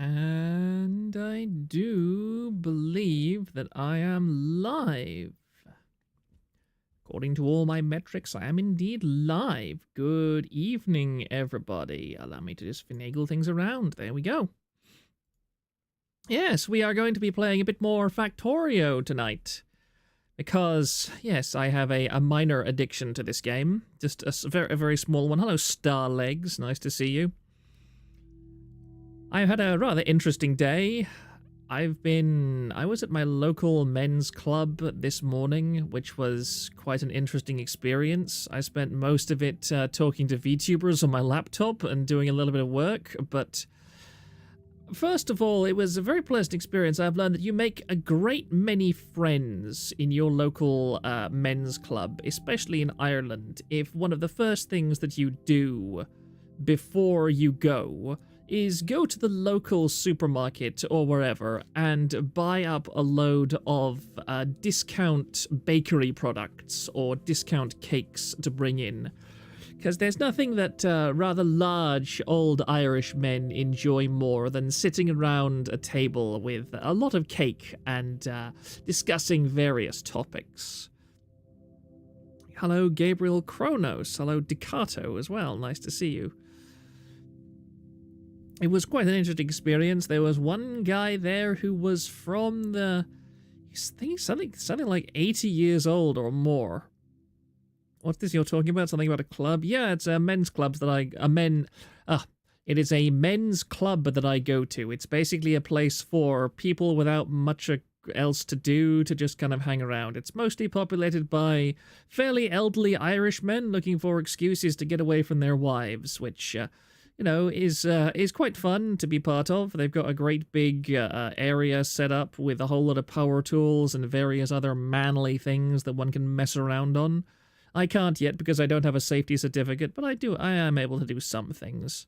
And I do believe that I am live. According to all my metrics, I am indeed live. Good evening, everybody. Allow me to just finagle things around. There we go. Yes, we are going to be playing a bit more Factorio tonight. Because, yes, I have a minor addiction to this game. Just a very small one. Hello, Starlegs. Nice to see you. I've had a rather interesting day. I was at my local men's club this morning, which was quite an interesting experience. I spent most of it talking to VTubers on my laptop and doing a little bit of work, but first of all, it was a very pleasant experience. I've learned that you make a great many friends in your local men's club, especially in Ireland, if one of the first things that you do before you go is go to the local supermarket or wherever and buy up a load of discount bakery products or discount cakes to bring in. Because there's nothing that rather large old Irish men enjoy more than sitting around a table with a lot of cake and discussing various topics. Hello, Gabriel Kronos. Hello, Dicato as well. Nice to see you. It was quite an interesting experience. There was one guy there who was from the... I think something like 80 years old or more. What's this you're talking about? Something about a club? Yeah, it's a men's club that it is a men's club that I go to. It's basically a place for people without much else to do to just kind of hang around. It's mostly populated by fairly elderly Irish men looking for excuses to get away from their wives, which... you know, is quite fun to be part of. They've got a great big area set up with a whole lot of power tools and various other manly things that one can mess around on. I can't yet because I don't have a safety certificate, but I am able to do some things.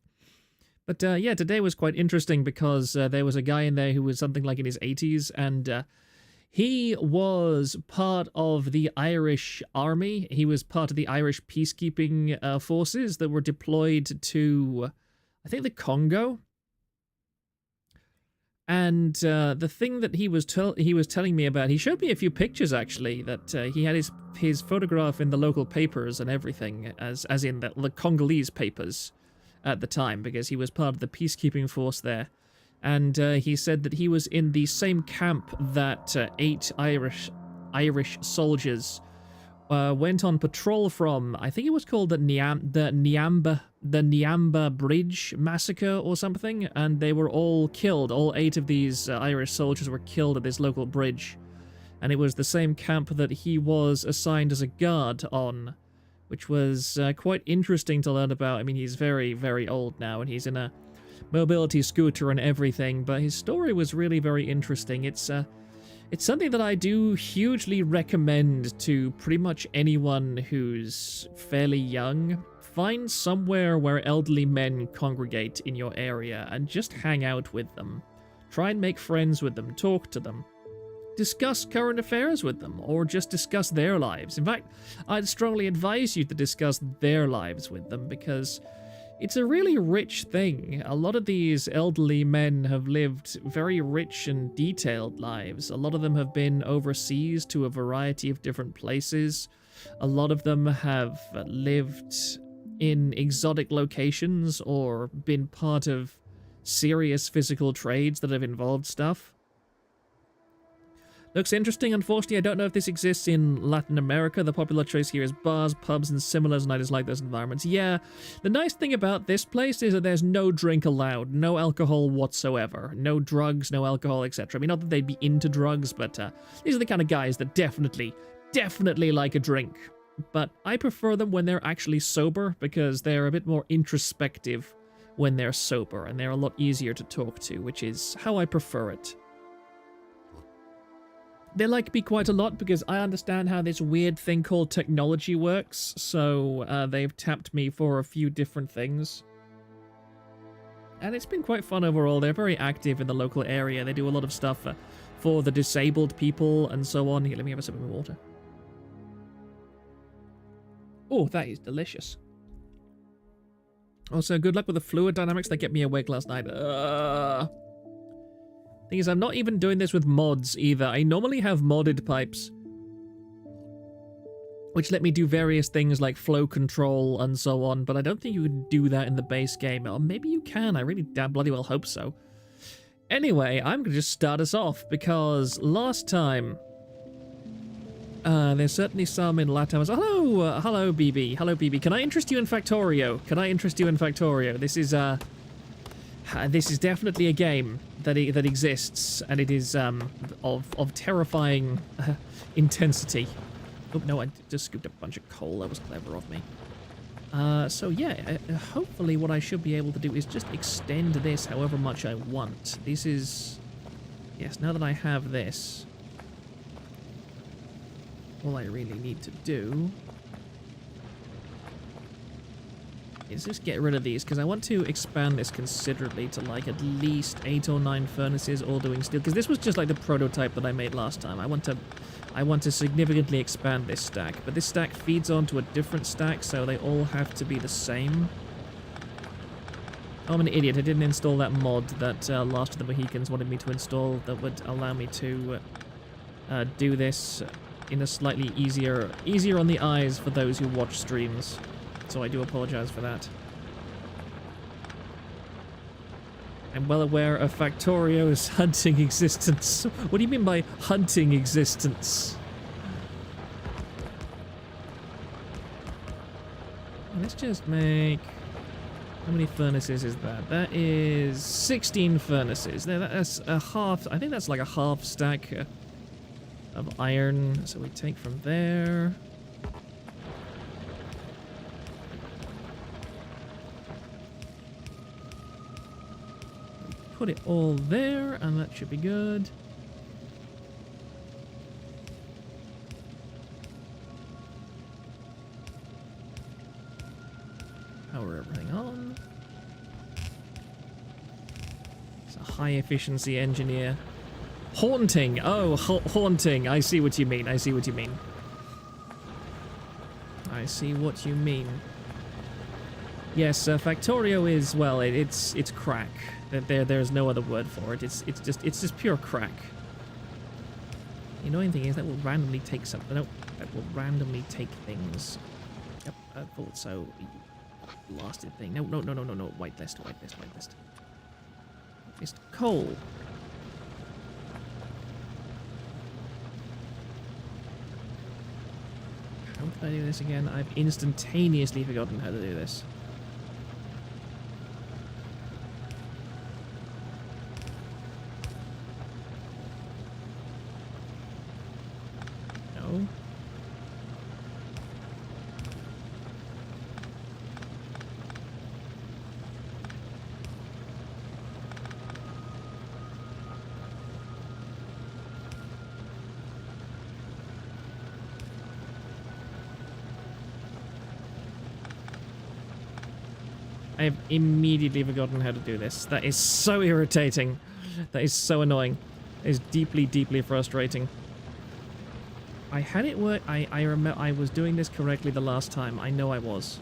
But yeah, today was quite interesting because there was a guy in there who was something like in his 80s, and he was part of the Irish army. He was part of the Irish peacekeeping forces that were deployed to, I think, the Congo. And the thing that he was telling me about, he showed me a few pictures actually, that he had his photograph in the local papers and everything, as in the Congolese papers at the time, because he was part of the peacekeeping force there. And he said that he was in the same camp that 8 Irish soldiers went on patrol from. I think it was called the Niamba Bridge Massacre or something, and they were all killed. All 8 of these Irish soldiers were killed at this local bridge. And it was the same camp that he was assigned as a guard on, which was quite interesting to learn about. I mean, he's very, very old now, and he's in a mobility scooter and everything, but his story was really very interesting. It's something that I do hugely recommend to pretty much anyone who's fairly young. Find somewhere where elderly men congregate in your area and just hang out with them. Try and make friends with them, talk to them. Discuss current affairs with them, or just discuss their lives. In fact, I'd strongly advise you to discuss their lives with them, because it's a really rich thing. A lot of these elderly men have lived very rich and detailed lives. A lot of them have been overseas to a variety of different places. A lot of them have lived in exotic locations or been part of serious physical trades that have involved stuff. Looks interesting. Unfortunately, I don't know if this exists in Latin America. The popular choice here is bars, pubs, and similars, and I dislike those environments. Yeah, the nice thing about this place is that there's no drink allowed, no alcohol whatsoever, no drugs, no alcohol, etc. I mean, not that they'd be into drugs, but these are the kind of guys that definitely like a drink. But I prefer them when they're actually sober, because they're a bit more introspective when they're sober, and they're a lot easier to talk to, which is how I prefer it. They like me quite a lot because I understand how this weird thing called technology works, so they've tapped me for a few different things. And it's been quite fun overall. They're very active in the local area. They do a lot of stuff for the disabled people and so on. Here, let me have a sip of water. Oh, that is delicious. Also, good luck with the fluid dynamics that kept me awake last night. Thing is, I'm not even doing this with mods either. I normally have modded pipes, which let me do various things like flow control and so on, but I don't think you can do that in the base game. Or maybe you can. I really damn bloody well hope so. Anyway, I'm going to just start us off, because last time... there's certainly some in LATAM. Hello, hello, BB. Hello, BB. Can I interest you in Factorio? Can I interest you in Factorio? This is definitely a game that exists, and it is of terrifying intensity. Oh no, I just scooped up a bunch of coal. That was clever of me. So yeah, hopefully what I should be able to do is just extend this however much I want. This is... Yes, now that I have this, all I really need to do is just get rid of these, because I want to expand this considerably to like at least 8 or 9 furnaces all doing steel, because this was just like the prototype that I made last time. I want to significantly expand this stack, but this stack feeds onto a different stack, so they all have to be the same. Oh, I'm an idiot. I didn't install that mod that Last of the Mohicans wanted me to install that would allow me to do this in a slightly easier on the eyes for those who watch streams. So I do apologize for that. I'm well aware of Factorio's hunting existence. What do you mean by hunting existence? Let's just make... How many furnaces is that? That is 16 furnaces. That's a half... I think that's like a half stack of iron. So we take from there... Put it all there, and that should be good. Power everything on. It's a high efficiency engineer. Haunting! Oh, haunting. I see what you mean. I see what you mean. I see what you mean. Yes, Factorio is, well, it's crack. There's no other word for it. It's just pure crack. The annoying thing is that will randomly take something. No, that will randomly take things. Yep, I thought so. Blasted thing. No. Whitelist. It's coal. How did I do this again? I've instantaneously forgotten how to do this. I have immediately forgotten how to do this. That is so irritating. That is so annoying. It is deeply, deeply frustrating. I had it work. I remember I was doing this correctly the last time. I know I was.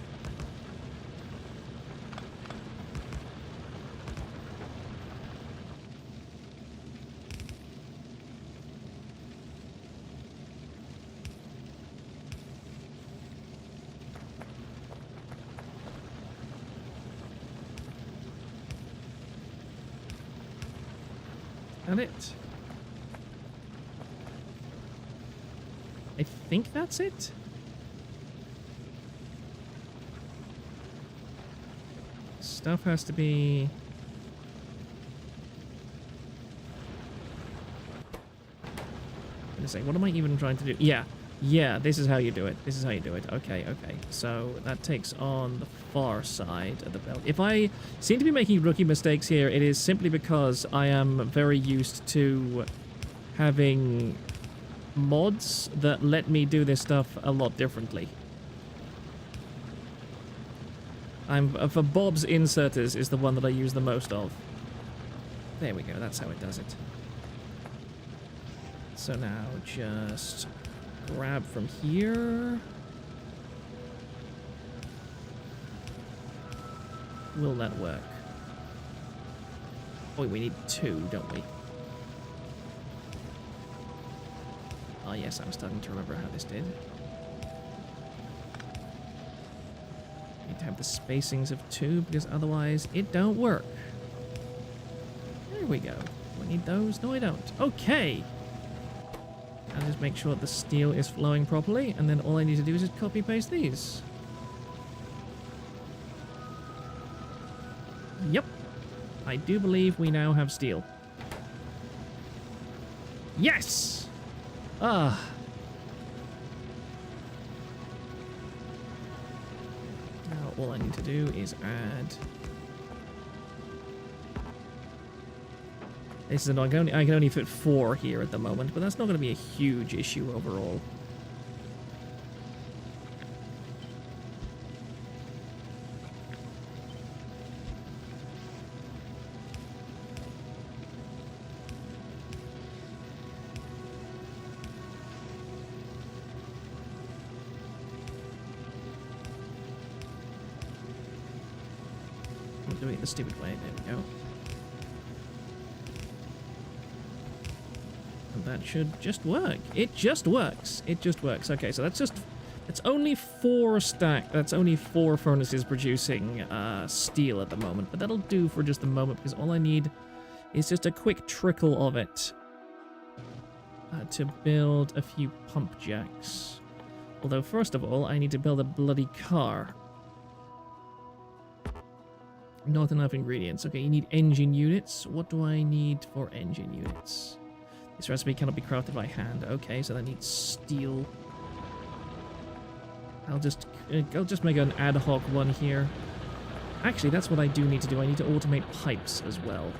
It. I think that's it. Stuff has to be... I'm gonna say, what am I even trying to do? Yeah, this is how you do it. Okay. So that takes on the far side of the belt. If I seem to be making rookie mistakes here, it is simply because I am very used to having mods that let me do this stuff a lot differently. For Bob's Inserters is the one that I use the most of. There we go, that's how it does it. So now just grab from here. Will that work? Oh, we need 2, don't we? Oh yes, I'm starting to remember how this did. Need to have the spacings of 2 because otherwise it don't work. There we go. Do I need those? No, I don't. Okay. I'll just make sure the steel is flowing properly, and then all I need to do is just copy paste these. Yep. I do believe we now have steel. Yes! Ah. Now all I need to do is add... This is annoying. I can only fit 4 here at the moment, but that's not going to be a huge issue overall. I'm doing it the stupid way. There we go. And that should just work. It just works. It just works. Okay, so that's just... It's only 4 stack. That's only 4 furnaces producing steel at the moment. But that'll do for just the moment, because all I need is just a quick trickle of it to build a few pump jacks. Although, first of all, I need to build a bloody car. Not enough ingredients. Okay, you need engine units. What do I need for engine units? This recipe cannot be crafted by hand. Okay, so that needs steel. I'll just make an ad hoc one here. Actually, that's what I do need to do. I need to automate pipes as well.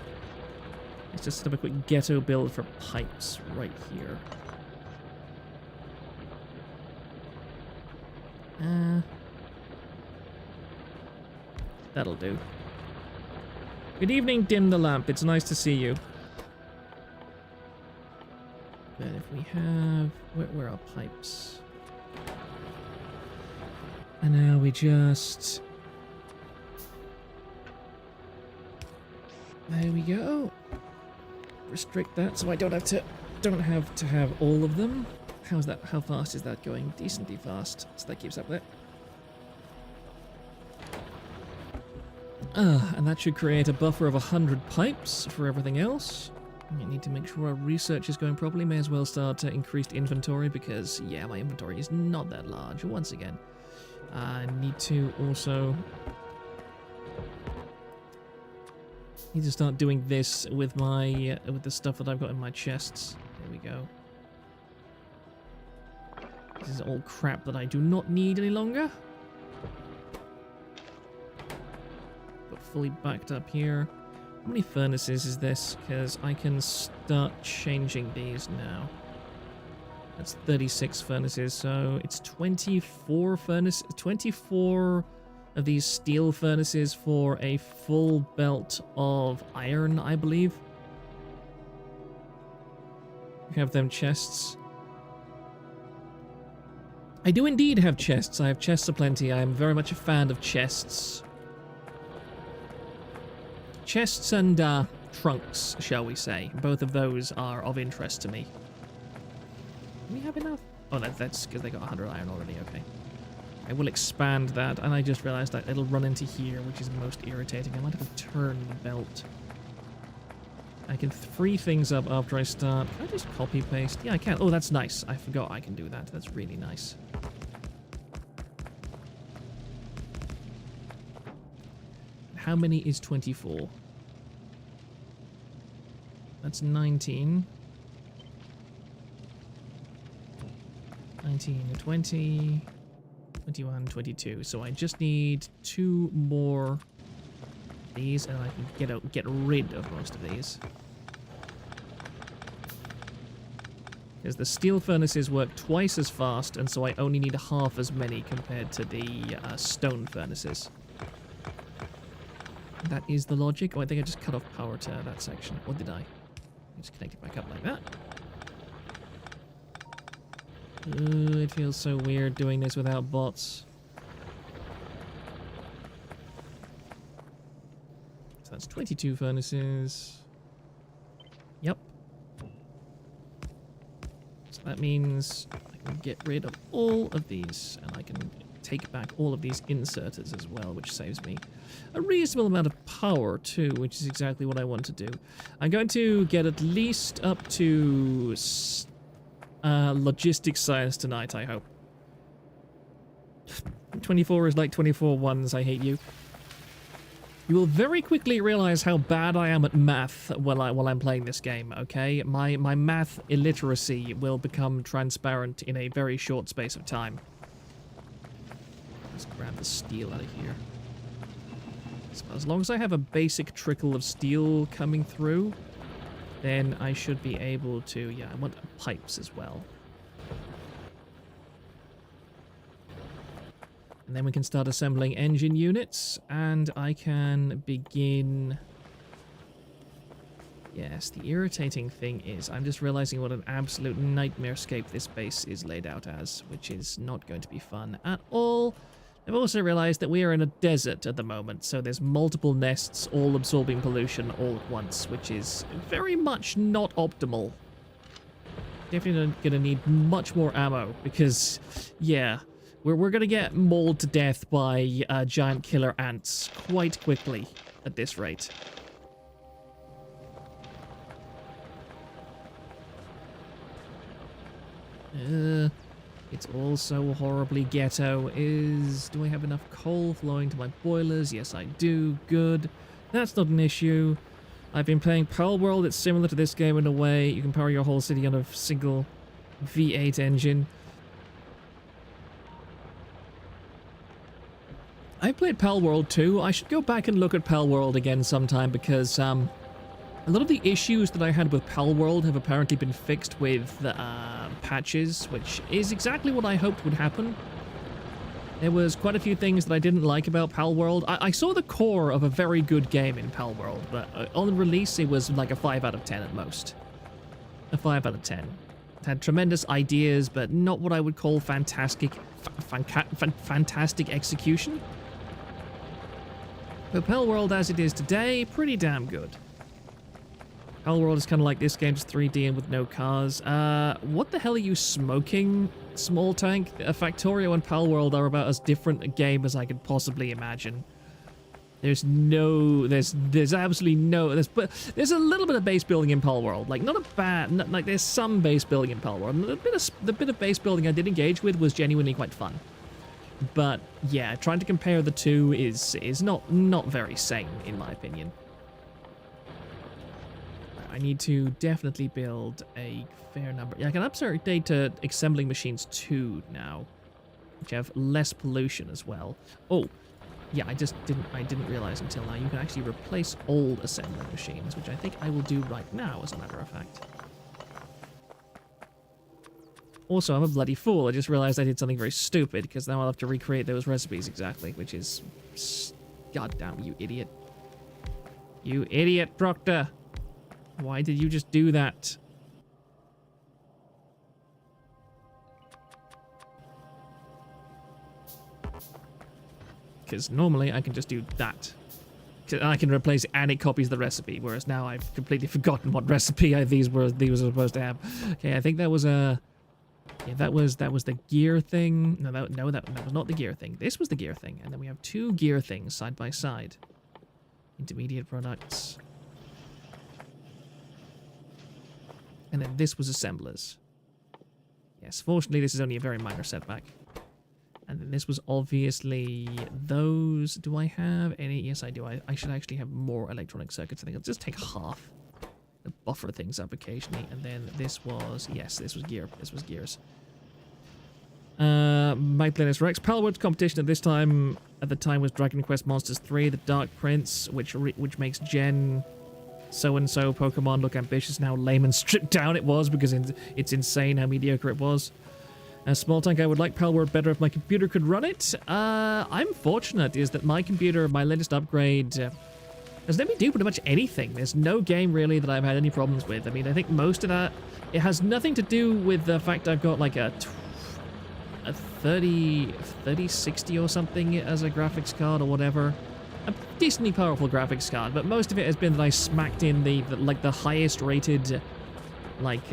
Let's just set up a quick ghetto build for pipes right here. That'll do. Good evening, Dim the Lamp. It's nice to see you. But if we have... Where are pipes? And now we just... There we go. Restrict that so I don't have to have all of them. How's that? How fast is that going? Decently fast. So that keeps up there. And that should create a buffer of 100 pipes for everything else. I need to make sure our research is going properly. May as well start increased inventory because, yeah, my inventory is not that large. Once again, I need to also... need to start doing this with my with the stuff that I've got in my chests. There we go. This is all crap that I do not need any longer. Got fully backed up here. How many furnaces is this? Because I can start changing these now. That's 36 furnaces, so it's 24 of these steel furnaces for a full belt of iron, I believe. We have them chests. I do indeed have chests. I have chests aplenty. I am very much a fan of chests. Chests and trunks, shall we say. Both of those are of interest to me. Do we have enough? Oh, that's because they got 100 iron already, okay. I will expand that, and I just realized that it'll run into here, which is most irritating. I might have to turn the belt. I can free things up after I start. Can I just copy paste? Yeah, I can. Oh, that's nice. I forgot I can do that. That's really nice. How many is 24? That's 19. 19, 20, 21, 22. So I just need 2 more of these, and I can get rid of most of these. Because the steel furnaces work twice as fast, and so I only need half as many compared to the stone furnaces. That is the logic. Oh, I think I just cut off power to that section. Or did I? Just connect it back up like that. It feels so weird doing this without bots. So that's 22 furnaces. Yep. So that means I can get rid of all of these, and I can take back all of these inserters as well, which saves me a reasonable amount of power too, which is exactly what I want to do. I'm going to get at least up to logistics science tonight, I hope. 24 is like 24 ones, I hate you. You will very quickly realize how bad I am at math while I'm playing this game, okay? My math illiteracy will become transparent in a very short space of time. Let's grab the steel out of here. So as long as I have a basic trickle of steel coming through, then I should be able to... Yeah, I want pipes as well. And then we can start assembling engine units, and I can begin... Yes, the irritating thing is I'm just realizing what an absolute nightmarescape this base is laid out as, which is not going to be fun at all. I've also realized that we are in a desert at the moment, so there's multiple nests all absorbing pollution all at once, which is very much not optimal. Definitely going to need much more ammo, because, yeah... We're going to get mauled to death by giant killer ants quite quickly at this rate. It's all so horribly ghetto. Do I have enough coal flowing to my boilers? Yes, I do. Good. That's not an issue. I've been playing Pearl World. It's similar to this game in a way. You can power your whole city on a single V8 engine. I played Pal World too. I should go back and look at Pal World again sometime because a lot of the issues that I had with Pal World have apparently been fixed with patches, which is exactly what I hoped would happen. There was quite a few things that I didn't like about Pal World. I saw the core of a very good game in Pal World, but on release it was like a 5 out of 10 at most. A 5 out of 10. It had tremendous ideas, but not what I would call fantastic execution. But Pal World as it is today, pretty damn good. Pal World is kind of like this game, just 3D and with no cars. What the hell are you smoking, Small Tank? Factorio and Pal World are about as different a game as I could possibly imagine. There's absolutely no, there's a little bit of base building in Pal World. Like, not a bad, like there's some base building in Pal World. The bit of base building I did engage with was genuinely quite fun. But yeah, trying to compare the two is not very sane, in my opinion. I need to definitely build a fair number. Yeah, I can update to assembling machines 2 now, which have less pollution as well. Oh, yeah, I didn't realize until now you can actually replace old assembling machines, which I think I will do right now, as a matter of fact. Also, I'm a bloody fool. I just realized I did something very stupid, because now I'll have to recreate those recipes exactly, which is... Goddamn, you idiot. You idiot, Proctor! Why did you just do that? Because normally I can just do that. I can replace it and it copies the recipe, whereas now I've completely forgotten what recipe these were supposed to have. Okay, I think that was a... Yeah, that was the gear thing. No, that was not the gear thing. This was the gear thing. And then we have 2 gear things side by side. Intermediate products. And then this was assemblers. Yes, fortunately this is only a very minor setback. And then this was obviously those. Do I have any? Yes, I do. I should actually have more electronic circuits. I think I'll just take half. To buffer things up occasionally. And then this was... Yes, this was gear. This was gears. My Planet Rex. Palworld's competition at the time was Dragon Quest Monsters 3, The Dark Prince, which makes Gen... so-and-so Pokemon look ambitious and how lame and stripped down it was, because it's insane how mediocre it was. Small Tank, I would like Palworld better if my computer could run it. I'm fortunate is that my computer, my latest upgrade, has let me do pretty much anything. There's no game really that I've had any problems with. I mean, I think most of that, it has nothing to do with the fact I've got like a 3060 or something as a graphics card or whatever. A decently powerful graphics card, but most of it has been that I smacked in the highest rated like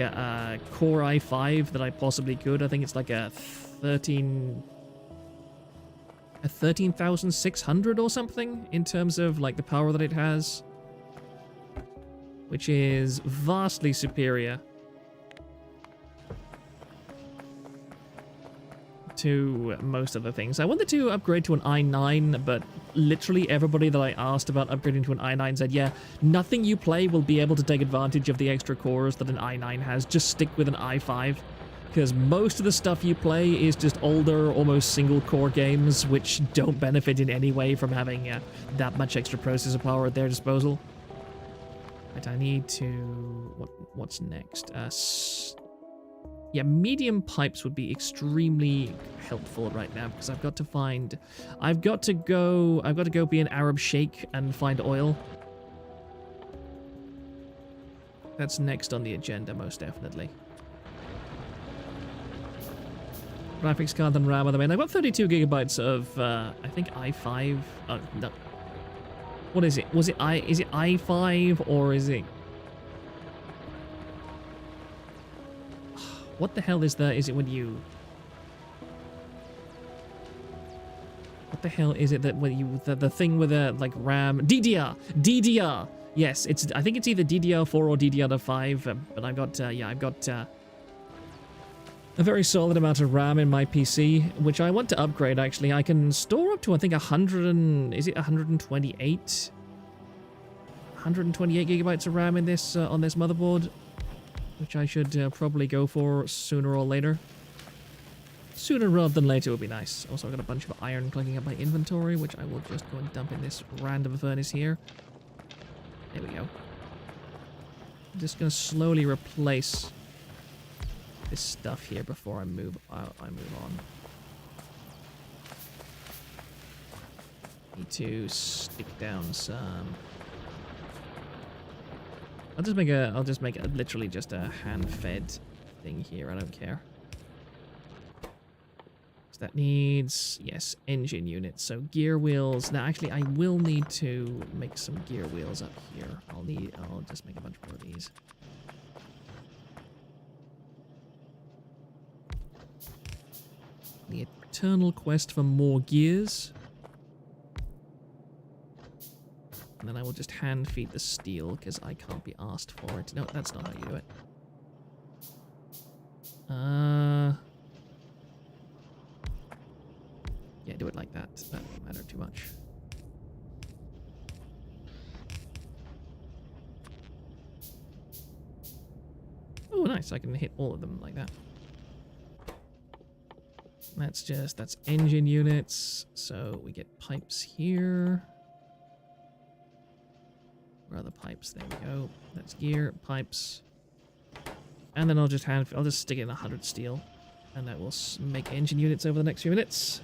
Core i5 that I possibly could. I think it's like a 13,600 or something in terms of like the power that it has, which is vastly superior to most other things. I wanted to upgrade to an i9, but literally everybody that I asked about upgrading to an i9 said, yeah, nothing you play will be able to take advantage of the extra cores that an i9 has. Just stick with an i5, because most of the stuff you play is just older, almost single-core games, which don't benefit in any way from having that much extra processor power at their disposal. Right, I need to... What's next? Yeah, medium pipes would be extremely helpful right now, because I've got to go be an Arab sheikh and find oil. That's next on the agenda, most definitely. Graphics card and RAM on the main. I've got 32 gigabytes of, I think i5. Oh, no. What is it? Is it i5 or is it... What the hell is it when you... What the hell is it that when you... The thing with the, like, RAM... DDR! Yes, I think it's either DDR4 or DDR5, but I've got, I've got, a very solid amount of RAM in my PC, which I want to upgrade, actually. I can store up to, I think, 128? 128 gigabytes of RAM in this, on this motherboard, which I should probably go for sooner or later. Sooner rather than later would be nice. Also, I've got a bunch of iron clogging up my inventory, which I will just go and dump in this random furnace here. There we go. I'm just going to slowly replace this stuff here before I move out. I move on. Need to stick down some. I'll just make a literally just a hand-fed thing here. I don't care. So that needs, yes, engine units. So gear wheels. Now, actually, I will need to make some gear wheels up here. I'll just make a bunch more of these. The eternal quest for more gears. And then I will just hand feed the steel, because I can't be asked for it. No, that's not how you do it. Yeah, do it like that. That won't matter too much. Oh, nice. I can hit all of them like that. That's engine units. So we get pipes here. Where are the pipes? There we go. That's gear, pipes. And then I'll just stick in 100 steel. And that will make engine units over the next few minutes.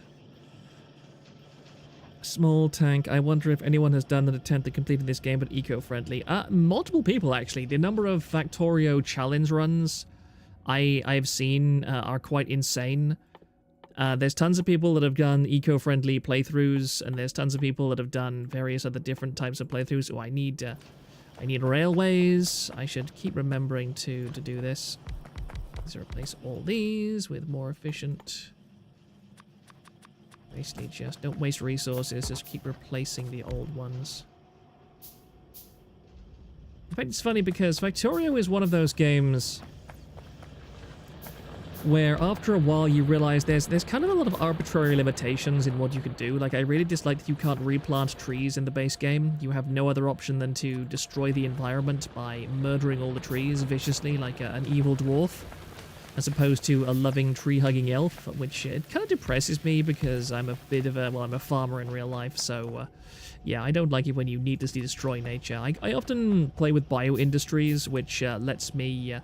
Small tank. I wonder if anyone has done an attempt at completing this game but eco-friendly. Multiple people, actually. The number of Factorio challenge runs I've seen are quite insane. There's tons of people that have done eco-friendly playthroughs, and there's tons of people that have done various other different types of playthroughs. So I need railways. I should keep remembering to do this. Let's replace all these with more efficient. Basically, just don't waste resources. Just keep replacing the old ones. In fact, it's funny because Factorio is one of those games where after a while you realize there's kind of a lot of arbitrary limitations in what you can do. Like, I really dislike that you can't replant trees in the base game. You have no other option than to destroy the environment by murdering all the trees viciously like an evil dwarf, as opposed to a loving tree-hugging elf, which it kind of depresses me because I'm a bit of I'm a farmer in real life, so yeah, I don't like it when you needlessly destroy nature. I often play with bio-industries, which lets me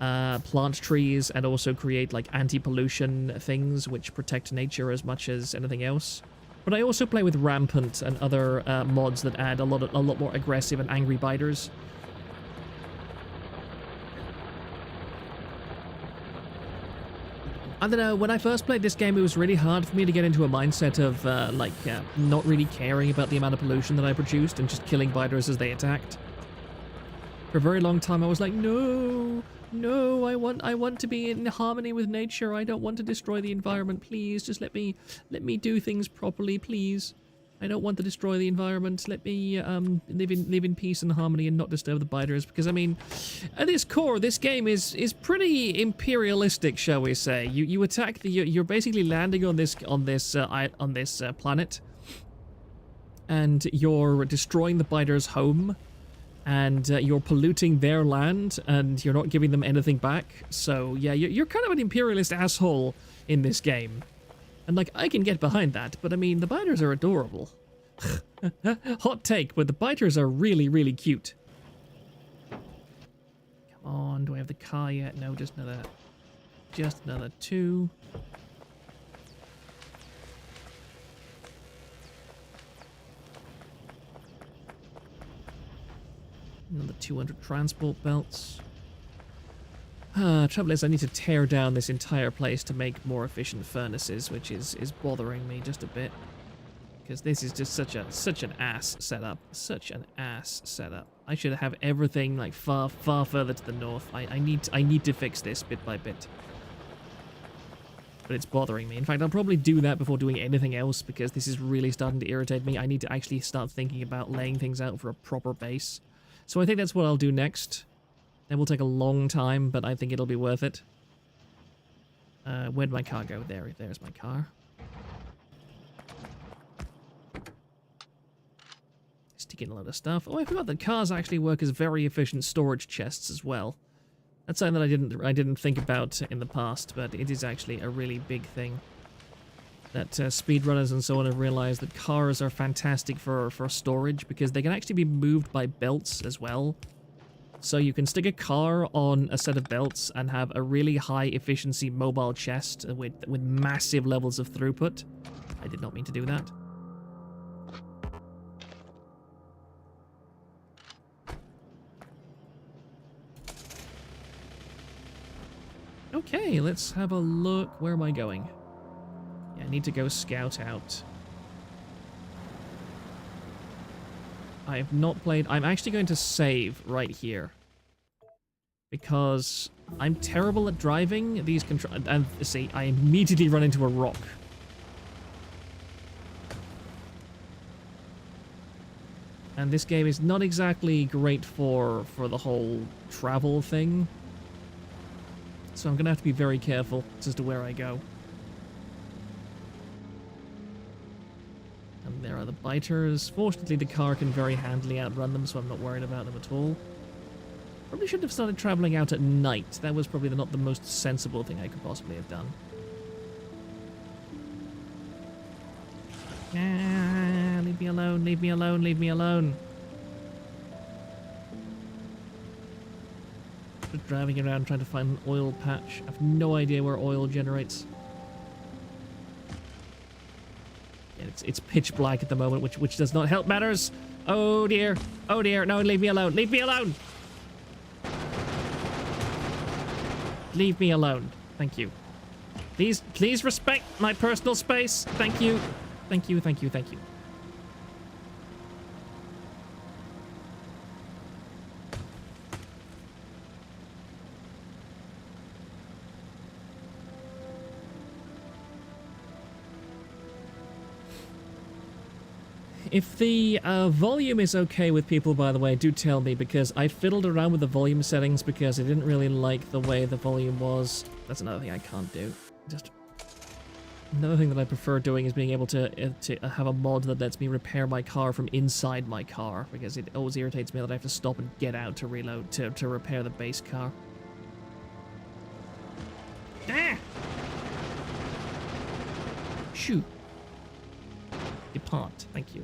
plant trees and also create like anti-pollution things which protect nature as much as anything else. But I also play with rampant and other mods that add a lot more aggressive and angry biters. I don't know, when I first played this game, it was really hard for me to get into a mindset of not really caring about the amount of pollution that I produced and just killing biters as they attacked. For a very long time, I was like, no, No, I want to be in harmony with nature. I don't want to destroy the environment. Please, just let me do things properly, please. I don't want to destroy the environment. Let me live in peace and harmony and not disturb the biters. Because I mean, at its core, this game is pretty imperialistic, shall we say? You attack the you're basically landing on this planet, and you're destroying the biters' home. And you're polluting their land, and you're not giving them anything back. So, yeah, you're kind of an imperialist asshole in this game. And, like, I can get behind that, but, I mean, the biters are adorable. Hot take, but the biters are really, really cute. Come on, do I have the car yet? No, just another 2. Another 200 transport belts. Trouble is, I need to tear down this entire place to make more efficient furnaces, which is bothering me just a bit. Because this is just such an ass setup. Such an ass setup. I should have everything like far further to the north. I need to fix this bit by bit. But it's bothering me. In fact, I'll probably do that before doing anything else, because this is really starting to irritate me. I need to actually start thinking about laying things out for a proper base. So I think that's what I'll do next. It will take a long time, but I think it'll be worth it. Where'd my car go? There's my car. Stick in a load of stuff. Oh, I forgot that cars actually work as very efficient storage chests as well. That's something that I didn't think about in the past, but it is actually a really big thing. That speedrunners and so on have realized that cars are fantastic for storage, because they can actually be moved by belts as well. So you can stick a car on a set of belts and have a really high efficiency mobile chest with massive levels of throughput. I did not mean to do that. Okay, let's have a look. Where am I going? I need to go scout out. I have not played... I'm actually going to save right here. Because I'm terrible at driving these controls. And see, I immediately run into a rock. And this game is not exactly great for the whole travel thing. So I'm going to have to be very careful as to where I go. And there are the biters. Fortunately, the car can very handily outrun them, so I'm not worried about them at all. Probably shouldn't have started traveling out at night. That was probably not the most sensible thing I could possibly have done. Ah, leave me alone, leave me alone, leave me alone. Just driving around trying to find an oil patch. I have no idea where oil generates. It's pitch black at the moment, which does not help matters. Oh dear. Oh dear. No, leave me alone. Leave me alone. Leave me alone. Thank you. Please respect my personal space. Thank you. Thank you, thank you, thank you. If the volume is okay with people, by the way, do tell me, because I fiddled around with the volume settings because I didn't really like the way the volume was. That's another thing I can't do. Just another thing that I prefer doing is being able to have a mod that lets me repair my car from inside my car, because it always irritates me that I have to stop and get out to reload to repair the base car. Ah! Shoot. Depart. Thank you.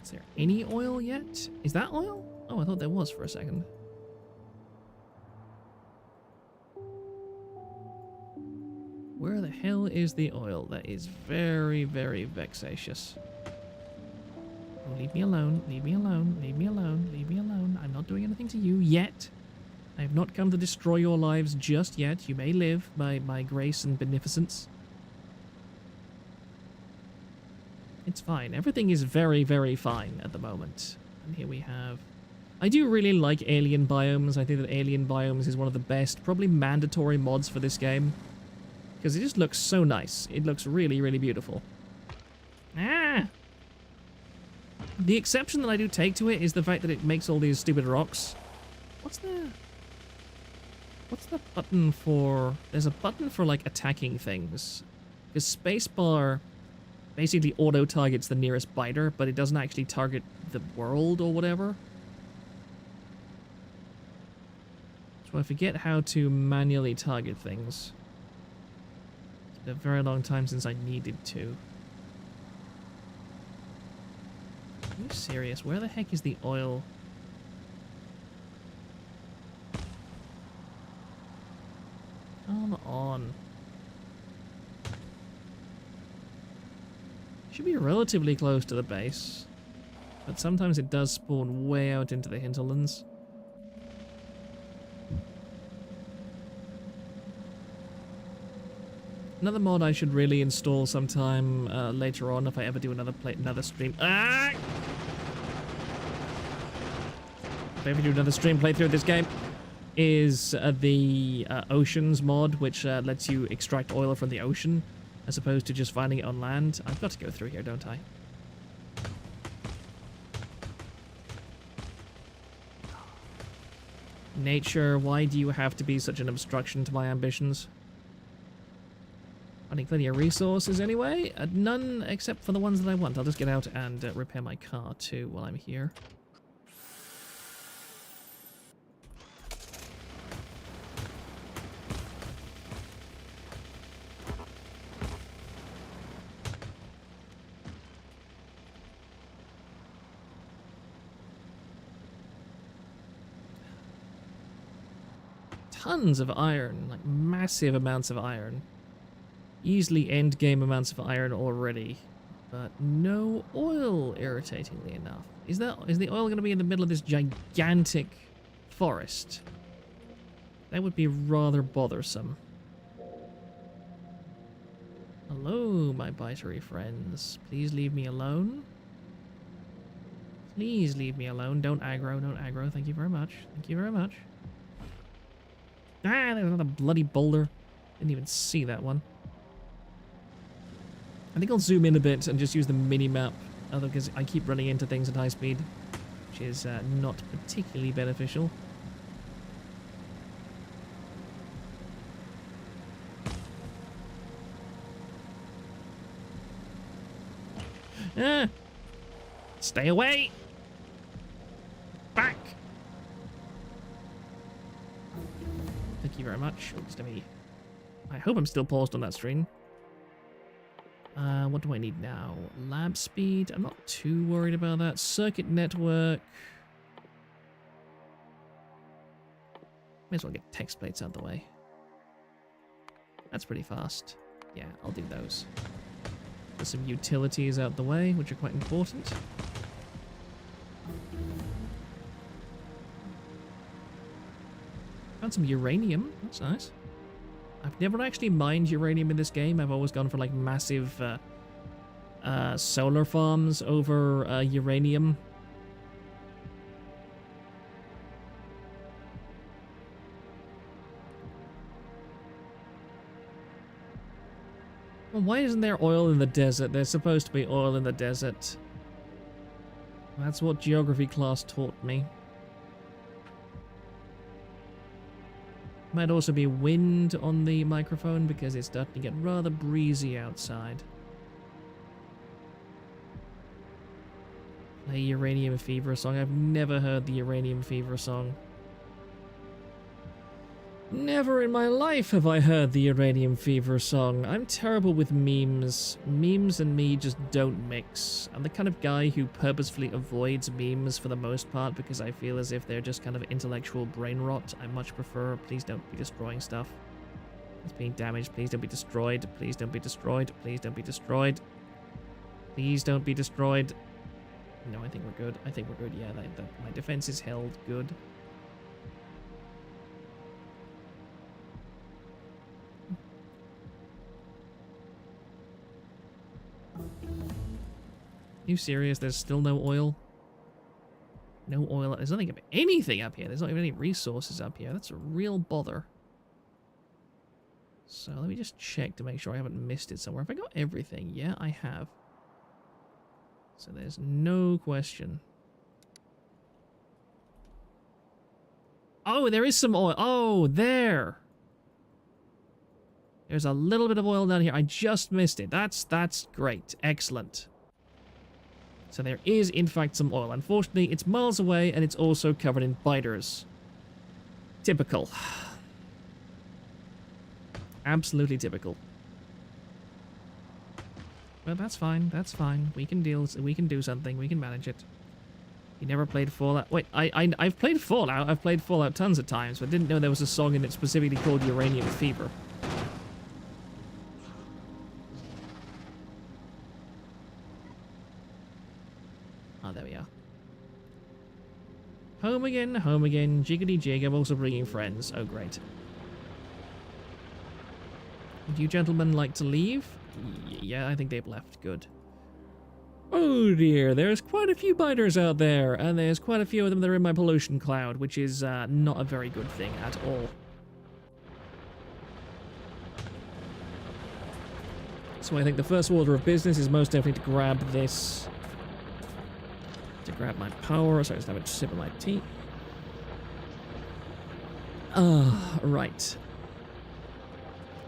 Is there any oil yet? Is that oil? Oh, I thought there was for a second. Where the hell is the oil? That is very, very vexatious. Oh, leave me alone, leave me alone, leave me alone, leave me alone. I'm not doing anything to you yet. I have not come to destroy your lives just yet. You may live by my grace and beneficence. It's fine. Everything is very, very fine at the moment. And here we have... I do really like alien biomes. I think that alien biomes is one of the best, probably mandatory mods for this game. Because it just looks so nice. It looks really, really beautiful. Ah! The exception that I do take to it is the fact that it makes all these stupid rocks. What's the button for... There's a button for, like, attacking things. Because spacebar basically auto-targets the nearest biter, but it doesn't actually target the world or whatever. So I forget how to manually target things. It's been a very long time since I needed to. Are you serious? Where the heck is the oil? Come on. Should be relatively close to the base, but sometimes it does spawn way out into the hinterlands. Another mod I should really install sometime later on if I ever do another stream. Ah! If I ever do another stream playthrough of this game, is the oceans mod, which lets you extract oil from the ocean as opposed to just finding it on land. I've got to go through here, don't I? Nature, why do you have to be such an obstruction to my ambitions? Finding plenty of resources anyway. None except for the ones that I want. I'll just get out and repair my car too while I'm here. Tons of iron, like massive amounts of iron. Easily end game amounts of iron already, but no oil, irritatingly enough. Is the oil going to be in the middle of this gigantic forest? That would be rather bothersome. Hello, my bitery friends. Please leave me alone. Please leave me alone. Don't aggro, don't aggro. Thank you very much. Thank you very much. Ah, there's another bloody boulder. Didn't even see that one. I think I'll zoom in a bit and just use the mini-map, because I keep running into things at high speed, which is not particularly beneficial. Ah! Stay away! Back! Thank you very much. Oh, just let me... I hope I'm still paused on that screen. What do I need now? Lab speed? I'm not too worried about that. Circuit network. May as well get text plates out of the way. That's pretty fast. Yeah, I'll do those. There's some utilities out the way, which are quite important. Found some uranium. That's nice. I've never actually mined uranium in this game. I've always gone for like massive solar farms over uranium. Well, why isn't there oil in the desert? There's supposed to be oil in the desert. That's what geography class taught me. Might also be wind on the microphone because it's starting to get rather breezy outside. Play Uranium Fever song. I've never heard the Uranium Fever song. Never in my life have I heard the Uranium Fever song. I'm terrible with memes. Memes and me just don't mix. I'm the kind of guy who purposefully avoids memes for the most part because I feel as if they're just kind of intellectual brain rot. I much prefer, please don't be destroying stuff. It's being damaged. Please don't be destroyed. Please don't be destroyed. Please don't be destroyed. Please don't be destroyed. No, I think we're good. I think we're good. Yeah, my defense is held good. You serious? There's still no oil? No oil. There's nothing of anything up here. There's not even any resources up here. That's a real bother. So let me just check to make sure I haven't missed it somewhere. Have I got everything? Yeah, I have. So there's no question. Oh, there is some oil. Oh, there. There's a little bit of oil down here. I just missed it. That's great. Excellent. So there is, in fact, some oil. Unfortunately, it's miles away, and it's also covered in biters. Typical. Absolutely typical. Well, that's fine. That's fine. We can deal. We can do something. We can manage it. You never played Fallout? Wait, I've played Fallout. I've played Fallout tons of times, but didn't know there was a song in it specifically called Uranium Fever. Oh, there we are. Home again, jiggity jig. I'm also bringing friends. Oh, great. Would you gentlemen like to leave? Yeah, I think they've left. Good. Oh dear, there's quite a few biters out there, and there's quite a few of them that are in my pollution cloud, which is not a very good thing at all. So I think the first order of business is most definitely to grab this. To grab my power, so I just have a sip of my tea. Right.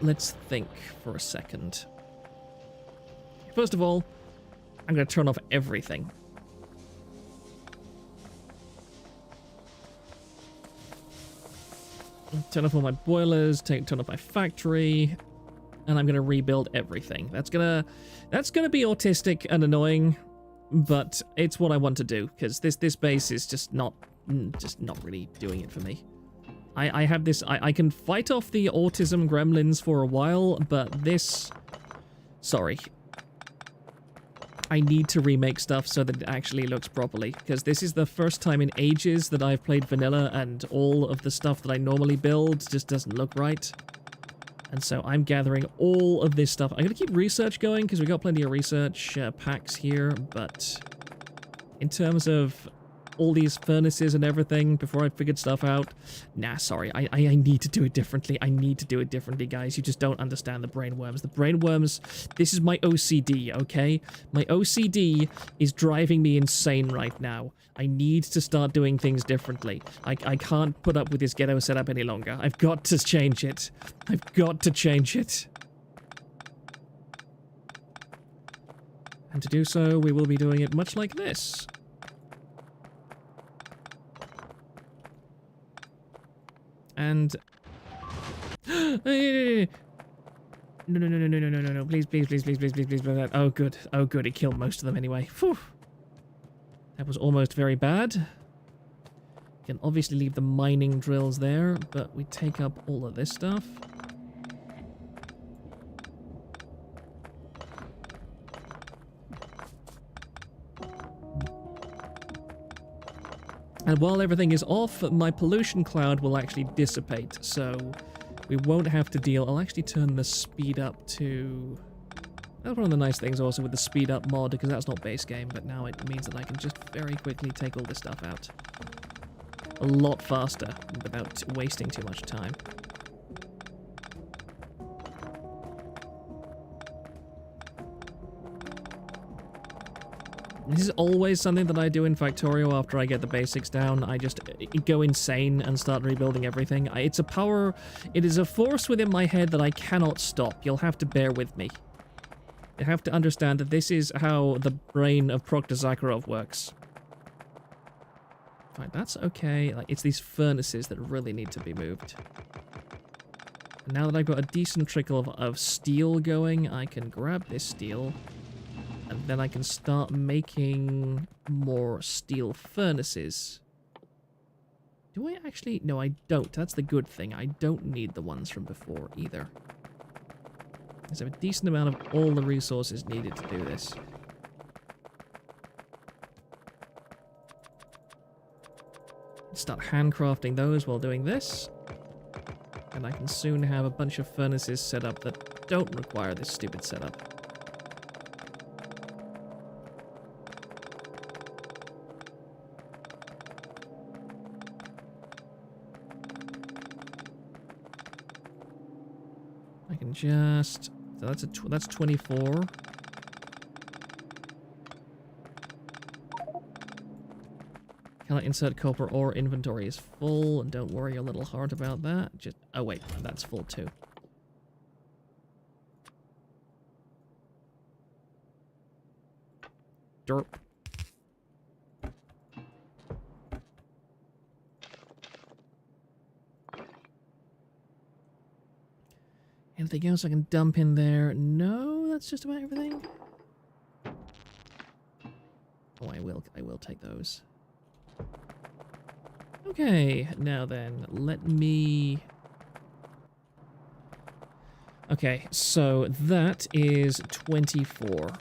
Let's think for a second. First of all, I'm going to turn off everything. Turn off all my boilers, turn off my factory, and I'm going to rebuild everything. That's gonna be autistic and annoying, but it's what I want to do, because this base is just not really doing it for me. I have this, I can fight off the autism gremlins for a while, but this, sorry. I need to remake stuff so that it actually looks properly, because this is the first time in ages that I've played vanilla, and all of the stuff that I normally build just doesn't look right. And so I'm gathering all of this stuff. I'm going to keep research going, because we've got plenty of research packs here, but in terms of all these furnaces and everything, before I figured stuff out, nah, sorry, I need to do it differently. I need to do it differently, guys. You just don't understand the brainworms. The brainworms, this is my OCD, okay? My OCD is driving me insane right now. I need to start doing things differently. I can't put up with this ghetto setup any longer. I've got to change it. I've got to change it. And to do so, we will be doing it much like this. And no, please, please. Oh, good. Oh, good. It killed most of them anyway. Phew. That was almost very bad. You can obviously leave the mining drills there, but we take up all of this stuff. And while everything is off, my pollution cloud will actually dissipate, so we won't have to deal. I'll actually turn the speed up to... That's one of the nice things also with the speed up mod, because that's not base game, but now it means that I can just very quickly take all this stuff out. A lot faster, without wasting too much time. This is always something that I do in Factorio after I get the basics down. I just go insane and start rebuilding everything. It's a power... It is a force within my head that I cannot stop. You'll have to bear with me. You have to understand that this is how the brain of Proctor Zakharov works. Right, that's okay. Like, it's these furnaces that really need to be moved. And now that I've got a decent trickle of steel going, I can grab this steel... And then I can start making more steel furnaces. Do I actually? No, I don't. That's the good thing. I don't need the ones from before either. There's a decent amount of all the resources needed to do this. Start handcrafting those while doing this. And I can soon have a bunch of furnaces set up that don't require this stupid setup. I can just... So that's 24. Cannot insert copper ore. Inventory is full. And don't worry your little heart about that. Just... Oh, wait. That's full too. Derp. Anything else I can dump in there? No, that's just about everything. Oh, I will take those. Okay, now then, let me... Okay, so that is 24.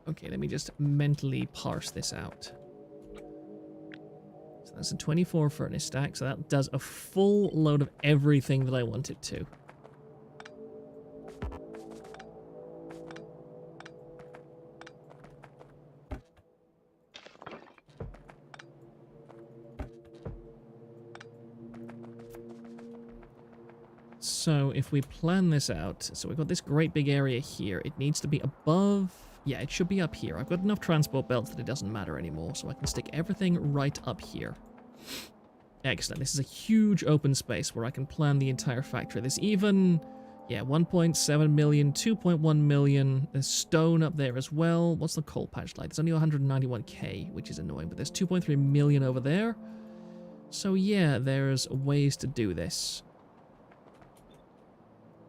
Okay, let me just mentally parse this out. So that's a 24 furnace stack, so that does a full load of everything that I want it to. So if we plan this out, so we've got this great big area here. It needs to be above... Yeah, it should be up here. I've got enough transport belts that it doesn't matter anymore, so I can stick everything right up here. Excellent. This is a huge open space where I can plan the entire factory. There's even, yeah, 1.7 million, 2.1 million. There's stone up there as well. What's the coal patch like? There's only 191k, which is annoying, but there's 2.3 million over there. So yeah, there's ways to do this.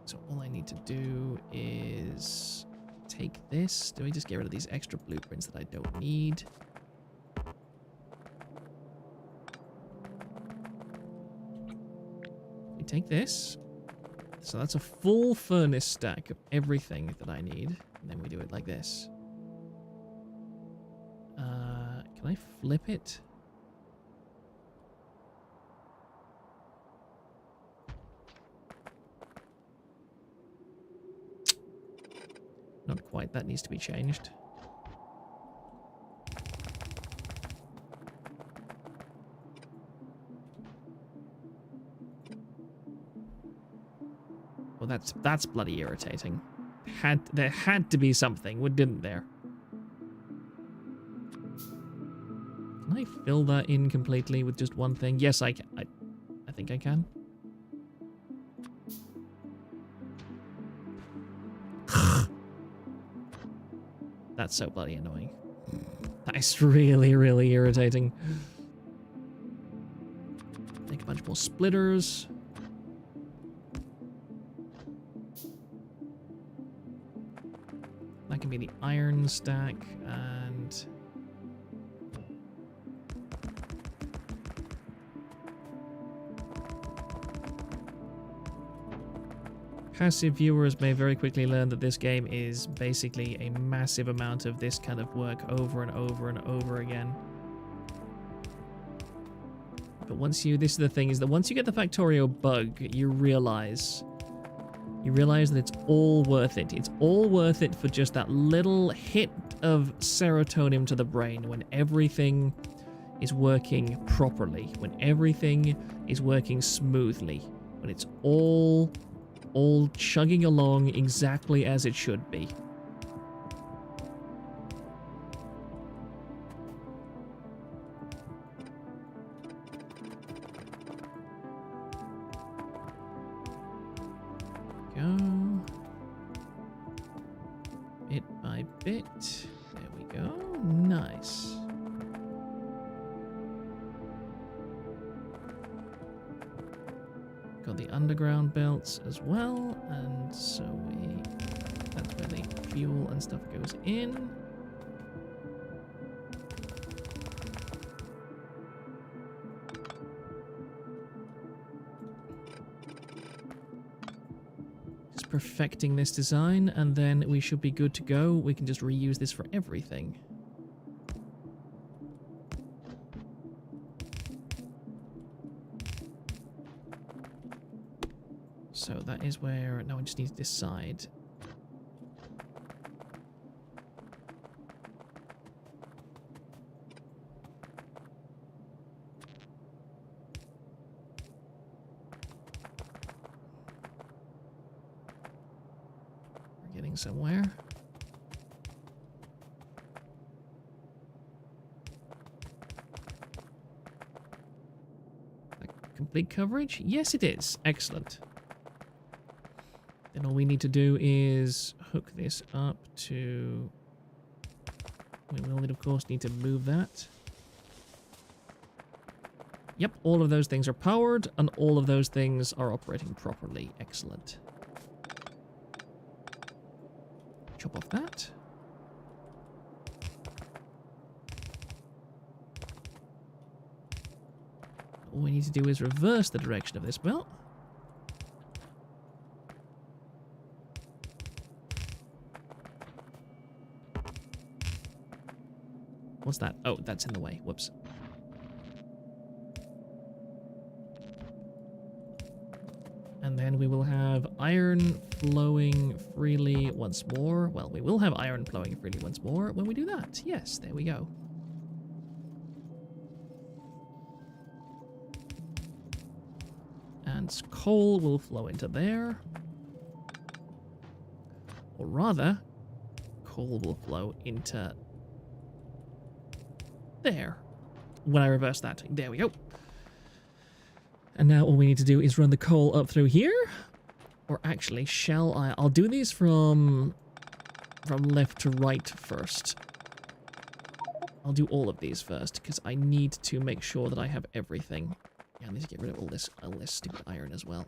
So all I need to do is take this. Do I just get rid of these extra blueprints that I don't need? We take this. So that's a full furnace stack of everything that I need. And then we do it like this. Can I flip it? Not quite, that needs to be changed. Well, that's bloody irritating. There had to be something, didn't there? Can I fill that in completely with just one thing? Yes, I can. I think I can. That's so bloody annoying. That is really, really irritating. Make a bunch more splitters. That can be the iron stack, and... Passive viewers may very quickly learn that this game is basically a massive amount of this kind of work over and over and over again. But once you... This is the thing, is that once you get the Factorio bug, you realize that it's all worth it. It's all worth it for just that little hit of serotonin to the brain when everything is working properly, when everything is working smoothly, when it's all chugging along exactly as it should be. Go. Bit by bit. There we go. Nice. Got the underground belts as well, and so that's where the fuel and stuff goes in. Just perfecting this design, and then we should be good to go. We can just reuse this for everything. So that is where... Now I just need to decide. We're getting somewhere. Complete coverage? Yes, it is. Excellent. Then all we need to do is hook this up to... We will, of course, need to move that. Yep, all of those things are powered, and all of those things are operating properly. Excellent. Chop off that. All we need to do is reverse the direction of this belt. What's that? Oh, that's in the way. Whoops. And then we will have iron flowing freely once more. Well, we will have iron flowing freely once more when we do that. Yes, there we go. And coal will flow into there. Or rather, coal will flow into there. When I reverse that. There we go. And now all we need to do is run the coal up through here. Or actually, shall I? I'll do these from left to right first. I'll do all of these first, because I need to make sure that I have everything. Yeah, I need to get rid of all this stupid iron as well.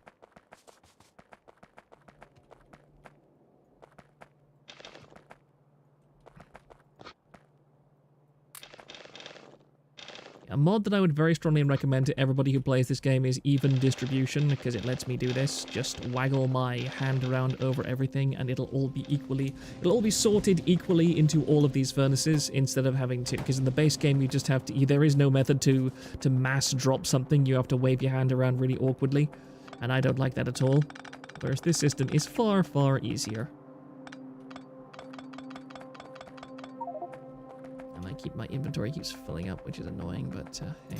A mod that I would very strongly recommend to everybody who plays this game is even distribution, because it lets me do this. Just waggle my hand around over everything and it'll all be sorted equally into all of these furnaces instead of having to, because in the base game you just have to, there is no method to mass drop something. You have to wave your hand around really awkwardly, and I don't like that at all. Whereas this system is far, far easier. My inventory keeps filling up, which is annoying, but hey.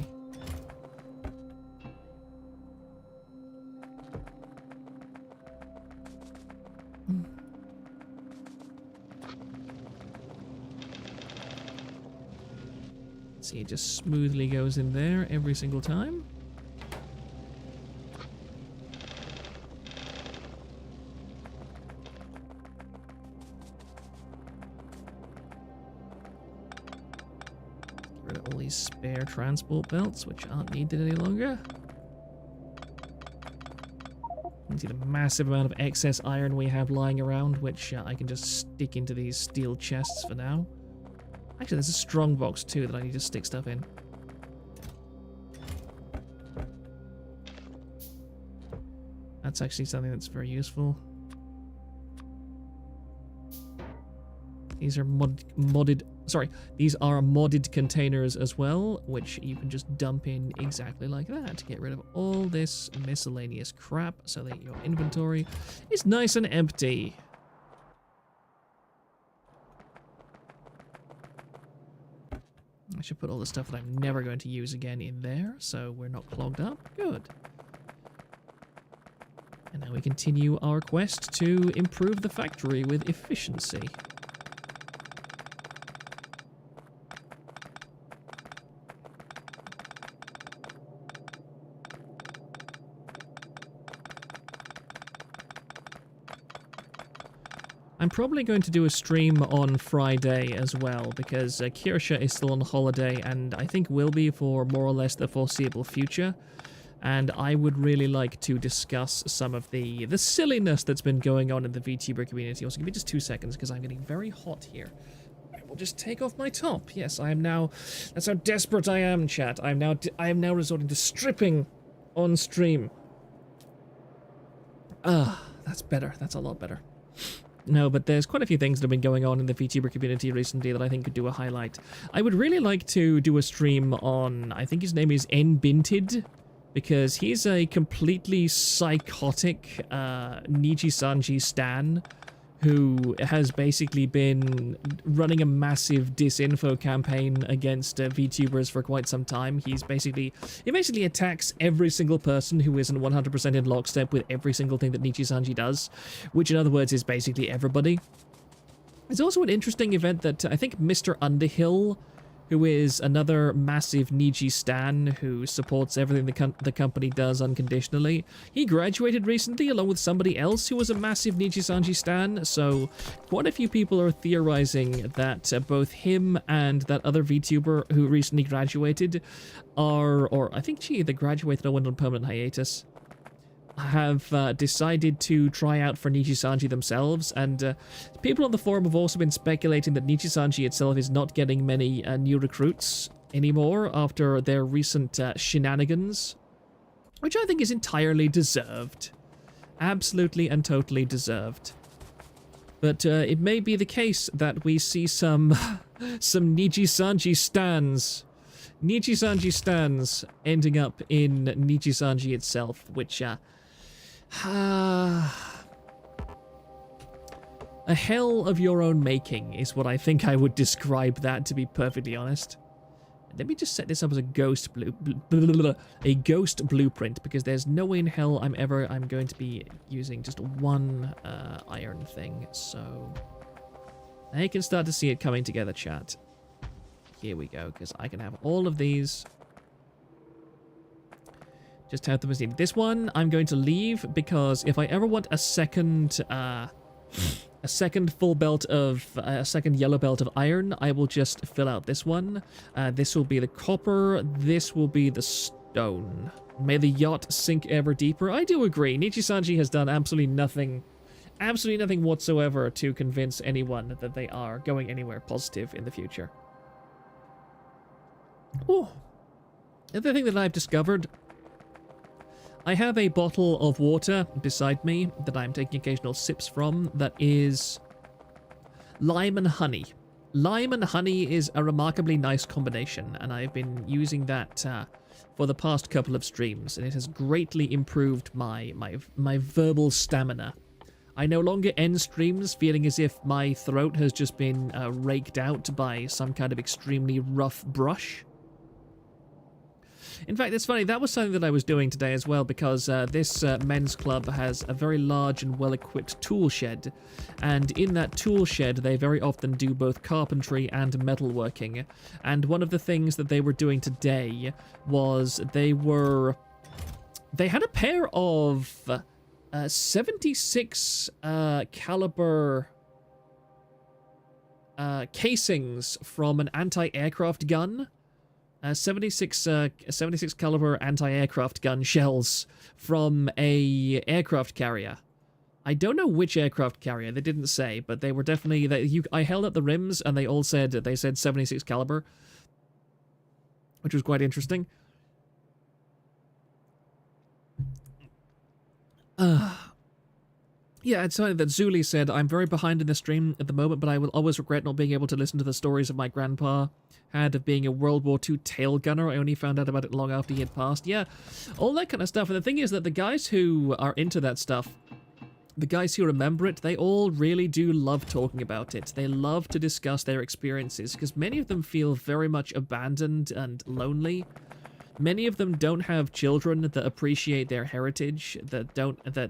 See, it just smoothly goes in there every single time. Spare transport belts, which aren't needed any longer. You can see the massive amount of excess iron we have lying around, which I can just stick into these steel chests for now. Actually, there's a strong box too that I need to stick stuff in. That's actually something that's very useful. These are these are modded containers as well, which you can just dump in exactly like that to get rid of all this miscellaneous crap so that your inventory is nice and empty. I should put all the stuff that I'm never going to use again in there so we're not clogged up. Good. And now we continue our quest to improve the factory with efficiency. I'm probably going to do a stream on Friday as well, because Kirsha is still on holiday, and I think will be for more or less the foreseeable future. And I would really like to discuss some of the silliness that's been going on in the VTuber community. Also, give me just 2 seconds, because I'm getting very hot here. I will just take off my top. Yes, I am now... That's how desperate I am, chat. I am now resorting to stripping on stream. That's better. That's a lot better. No, but there's quite a few things that have been going on in the VTuber community recently that I think could do a highlight. I would really like to do a stream on, I think his name is Nbinted, because he's a completely psychotic Niji-sanji stan who has basically been running a massive disinfo campaign against VTubers for quite some time. He basically attacks every single person who isn't 100% in lockstep with every single thing that Niji-sanji does, which in other words is basically everybody. It's also an interesting event that I think Mr. Underhill, who is another massive Niji stan who supports everything the company does unconditionally. He graduated recently along with somebody else who was a massive Niji-sanji stan, so quite a few people are theorizing that both him and that other VTuber who recently graduated are, or I think she either graduated or went on permanent hiatus, have decided to try out for Niji-sanji themselves, and people on the forum have also been speculating that Niji-sanji itself is not getting many new recruits anymore after their recent shenanigans, which I think is entirely deserved. Absolutely and totally deserved. But it may be the case that we see some Niji-sanji stans. Niji-sanji stans ending up in Niji-sanji itself, which a hell of your own making is what I think I would describe that, to be perfectly honest. Let me just set this up as a ghost blueprint, because there's no way in hell I'm going to be using just one iron thing. So now you can start to see it coming together, chat. Here we go, because I can have all of these. Just have them as needed. This one I'm going to leave because if I ever want a second full belt of a second yellow belt of iron, I will just fill out this one. This will be the copper. This will be the stone. May the yacht sink ever deeper. I do agree. Niji-sanji has done absolutely nothing whatsoever to convince anyone that they are going anywhere positive in the future. Oh, the other thing that I've discovered. I have a bottle of water beside me that I'm taking occasional sips from that is lime and honey. Lime and honey is a remarkably nice combination, and I've been using that for the past couple of streams, and it has greatly improved my verbal stamina. I no longer end streams feeling as if my throat has just been raked out by some kind of extremely rough brush. In fact, it's funny, that was something that I was doing today as well, because this men's club has a very large and well-equipped tool shed, and in that tool shed they very often do both carpentry and metalworking, and one of the things that they were doing today was they had a pair of 76 caliber casings from an anti-aircraft gun. 76 caliber anti-aircraft gun shells from a aircraft carrier. I don't know which aircraft carrier, they didn't say, but they were definitely, I held up the rims and they said 76 caliber, which was quite interesting. Yeah, it's something that Zuli said, I'm very behind in the stream at the moment, but I will always regret not being able to listen to the stories of my grandpa had of being a World War II tail gunner. I only found out about it long after he had passed. Yeah, all that kind of stuff. And the thing is that the guys who are into that stuff, the guys who remember it, they all really do love talking about it. They love to discuss their experiences, because many of them feel very much abandoned and lonely. Many of them don't have children that appreciate their heritage, that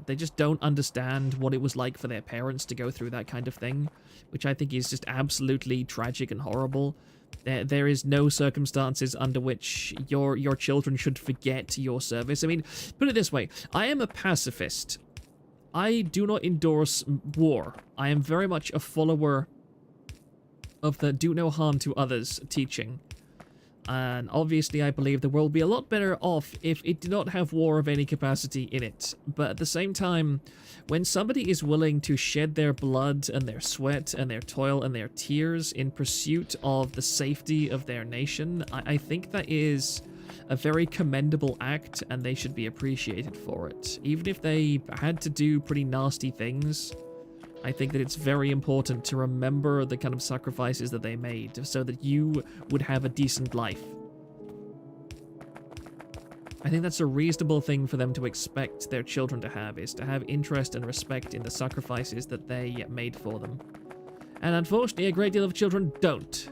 they just don't understand what it was like for their parents to go through that kind of thing, which I think is just absolutely tragic and horrible. There is no circumstances under which your children should forget your service. I mean, put it this way, I am a pacifist. I do not endorse war. I am very much a follower of the do no harm to others teaching. And obviously I believe the world would be a lot better off if it did not have war of any capacity in it. But at the same time, when somebody is willing to shed their blood and their sweat and their toil and their tears in pursuit of the safety of their nation, I think that is a very commendable act, and they should be appreciated for it. Even if they had to do pretty nasty things, I think that it's very important to remember the kind of sacrifices that they made so that you would have a decent life. I think that's a reasonable thing for them to expect their children to have, is to have interest and respect in the sacrifices that they made for them. And unfortunately, a great deal of children don't.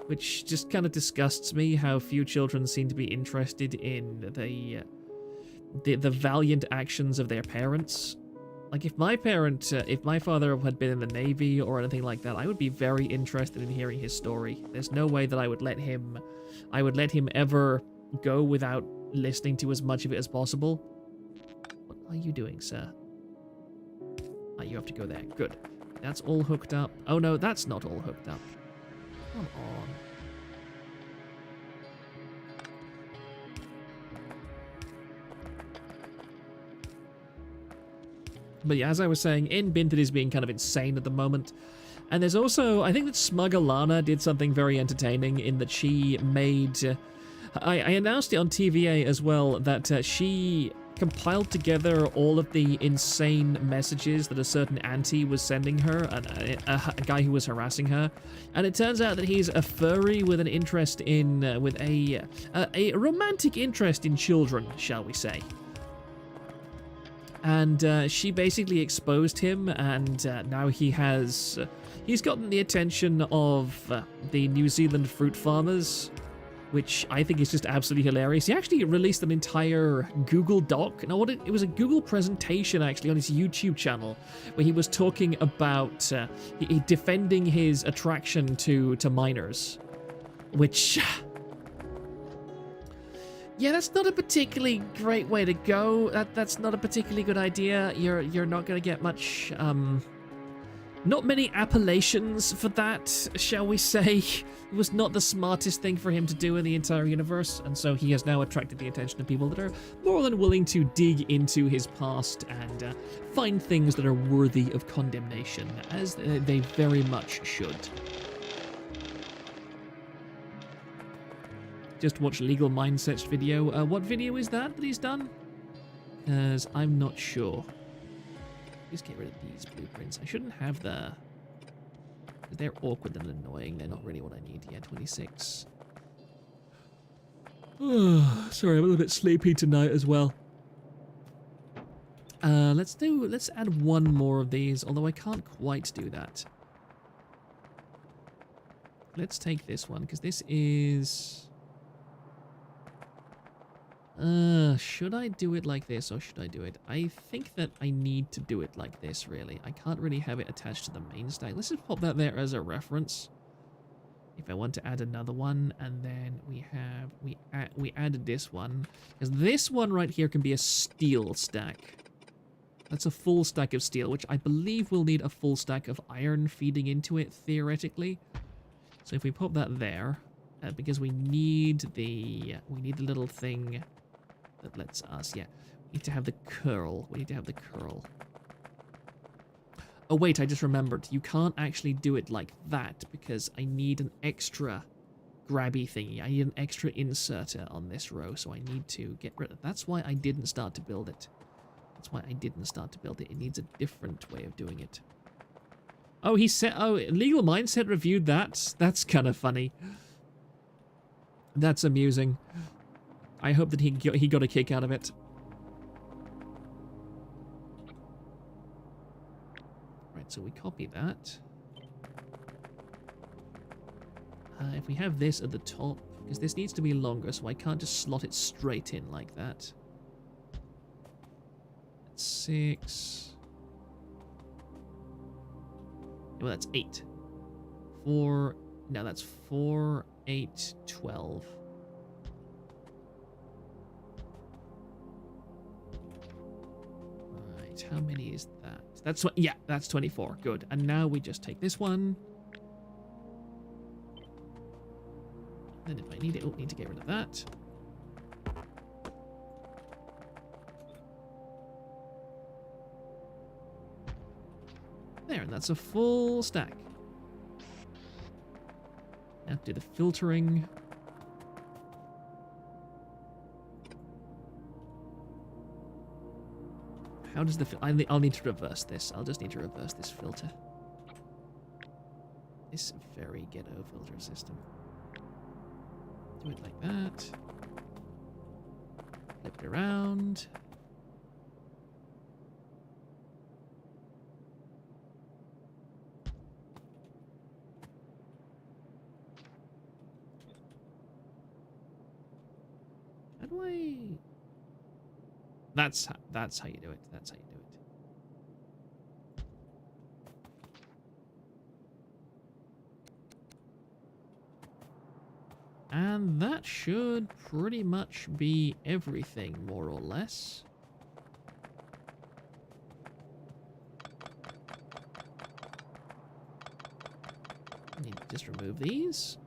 Which just kind of disgusts me, how few children seem to be interested in the valiant actions of their parents. Like, if my father had been in the Navy or anything like that, I would be very interested in hearing his story. There's no way that I would let him ever go without listening to as much of it as possible. What are you doing, sir? Ah, you have to go there. Good. That's all hooked up. Oh no, that's not all hooked up. Come on. But yeah, as I was saying, Binted is being kind of insane at the moment. And there's also, I think that Smug Alana did something very entertaining in that she made... I announced it on TVA as well, that she compiled together all of the insane messages that a certain auntie was sending her, a guy who was harassing her. And it turns out that he's a furry with an interest in, with a romantic interest in children, shall we say. And she basically exposed him, and now he's gotten the attention of the New Zealand fruit farmers, which I think is just absolutely hilarious. He actually released an entire Google Doc. No, it was a Google presentation, actually, on his YouTube channel, where he was talking about defending his attraction to minors, which... Yeah, that's not a particularly great way to go. That's not a particularly good idea. You're not going to get much, not many appellations for that, shall we say. It was not the smartest thing for him to do in the entire universe, and so he has now attracted the attention of people that are more than willing to dig into his past and find things that are worthy of condemnation, as they very much should. Just watch Legal Mindset's video. What video is that he's done? Because I'm not sure. Just get rid of these blueprints. I shouldn't have the... They're awkward and annoying. They're not really what I need. Yeah, 26. Oh, sorry, I'm a little bit sleepy tonight as well. Let's add one more of these, although I can't quite do that. Let's take this one, because this is... should I do it like this, or should I do it? I think that I need to do it like this, really. I can't really have it attached to the main stack. Let's just pop that there as a reference. If I want to add another one, and then we added this one. Because this one right here can be a steel stack. That's a full stack of steel, which I believe will need a full stack of iron feeding into it, theoretically. So if we pop that there, because we need the little thing that lets us, yeah, we need to have the curl. We need to have the curl. Oh wait, I just remembered. You can't actually do it like that because I need an extra grabby thingy. I need an extra inserter on this row, so I need to get rid of. That's why I didn't start to build it. That's why I didn't start to build it. It needs a different way of doing it. Oh, he said. Oh, Legal Mindset reviewed that. That's kind of funny. That's amusing. I hope that he got a kick out of it. Right, so we copy that. If we have this at the top, because this needs to be longer, so I can't just slot it straight in like that. That's 6. Well, that's 8. 4. No, that's 4, 8, 12. Right, how many is that? That's what, yeah, that's 24. Good. And now we just take this one. Then if I need it, oh, need to get rid of that. There, and that's a full stack. Now do the filtering. How does the... I'll need to reverse this. I'll just need to reverse this filter. This very ghetto filter system. Do it like that. Flip it around. How do I... That's how you do it. That's how you do it. And that should pretty much be everything, more or less. I need to just remove these.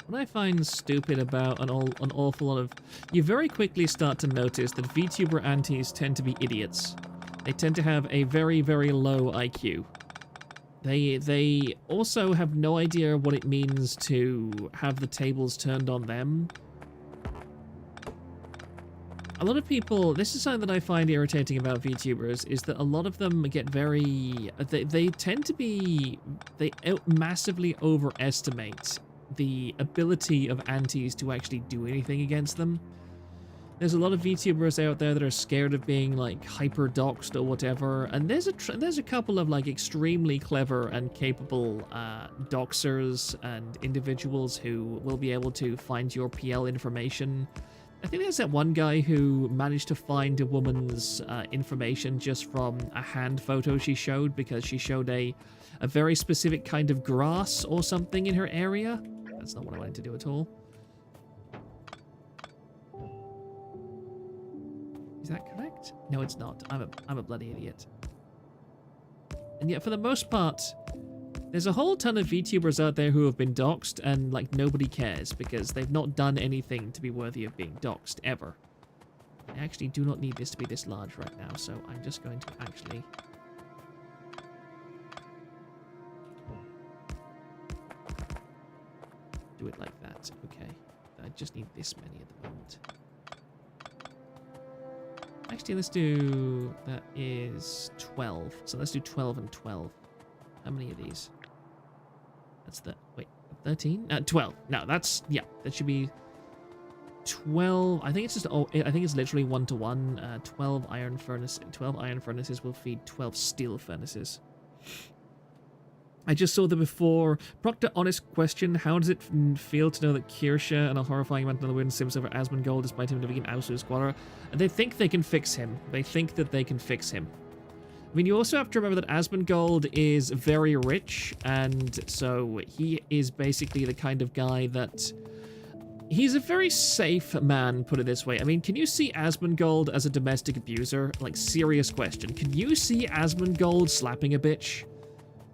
What I find stupid about an awful lot of... You very quickly start to notice that VTuber antis tend to be idiots. They tend to have a very, very low IQ. They also have no idea what it means to have the tables turned on them. A lot of people... This is something that I find irritating about VTubers, is that a lot of them get very... They tend to be... They massively overestimate the ability of antis to actually do anything against them. There's a lot of VTubers out there that are scared of being like hyper doxed or whatever, and there's a couple of like extremely clever and capable doxers and individuals who will be able to find your PL information. I think there's that one guy who managed to find a woman's information just from a hand photo she showed, because she showed a very specific kind of grass or something in her area. That's not what I wanted to do at all. Is that correct? No, it's not. I'm a bloody idiot. And yet, for the most part, there's a whole ton of VTubers out there who have been doxed, and like nobody cares because they've not done anything to be worthy of being doxed ever. I actually do not need this to be this large right now, so I'm just going to actually... do it like that. Okay. I just need this many at the moment. Actually, let's do... That is 12. So let's do 12 and 12. How many of these? That's the... Wait. 13? 12. No, that's... Yeah. That should be... 12... I think it's just... Oh, I think it's literally 1-to-1. 12 iron furnaces will feed 12 steel furnaces. I just saw the before. Proctor, honest question. How does it feel to know that Kirsche and a horrifying amount of the win sims over Asmongold despite him defeating Ausu Squatter? They think they can fix him. They think that they can fix him. I mean, you also have to remember that Asmongold is very rich, and so he is basically the kind of guy that... He's a very safe man, put it this way. I mean, can you see Asmongold as a domestic abuser? Like, serious question. Can you see Asmongold slapping a bitch?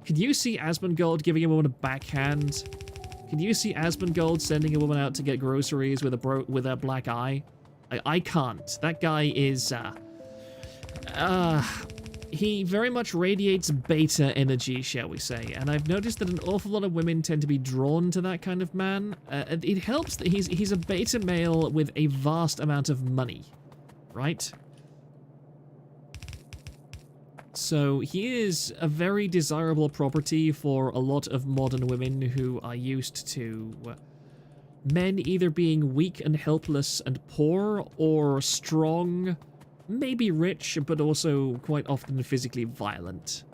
Can you see Asmongold giving a woman a backhand? Can you see Asmongold sending a woman out to get groceries with a black eye? I can't. That guy is, he very much radiates beta energy, shall we say. And I've noticed that an awful lot of women tend to be drawn to that kind of man. It helps that he's a beta male with a vast amount of money, right? So he is a very desirable property for a lot of modern women who are used to men either being weak and helpless and poor, or strong, maybe rich, but also quite often physically violent.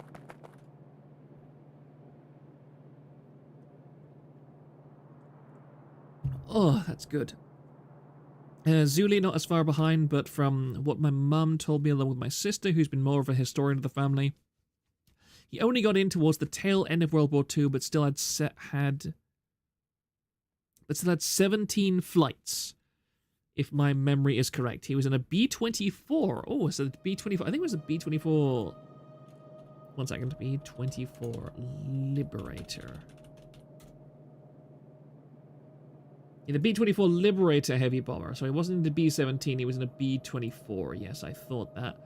Oh, that's good. Zuli not as far behind, but from what my mum told me along with my sister, who's been more of a historian of the family, he only got in towards the tail end of World War II, but still had 17 flights, if my memory is correct. He was in a B-24. Oh, so the B-24. I think it was a B-24. 1 second. B-24 Liberator. In the B-24 Liberator heavy bomber. So he wasn't in the B-17, he was in a B-24. Yes, I thought that.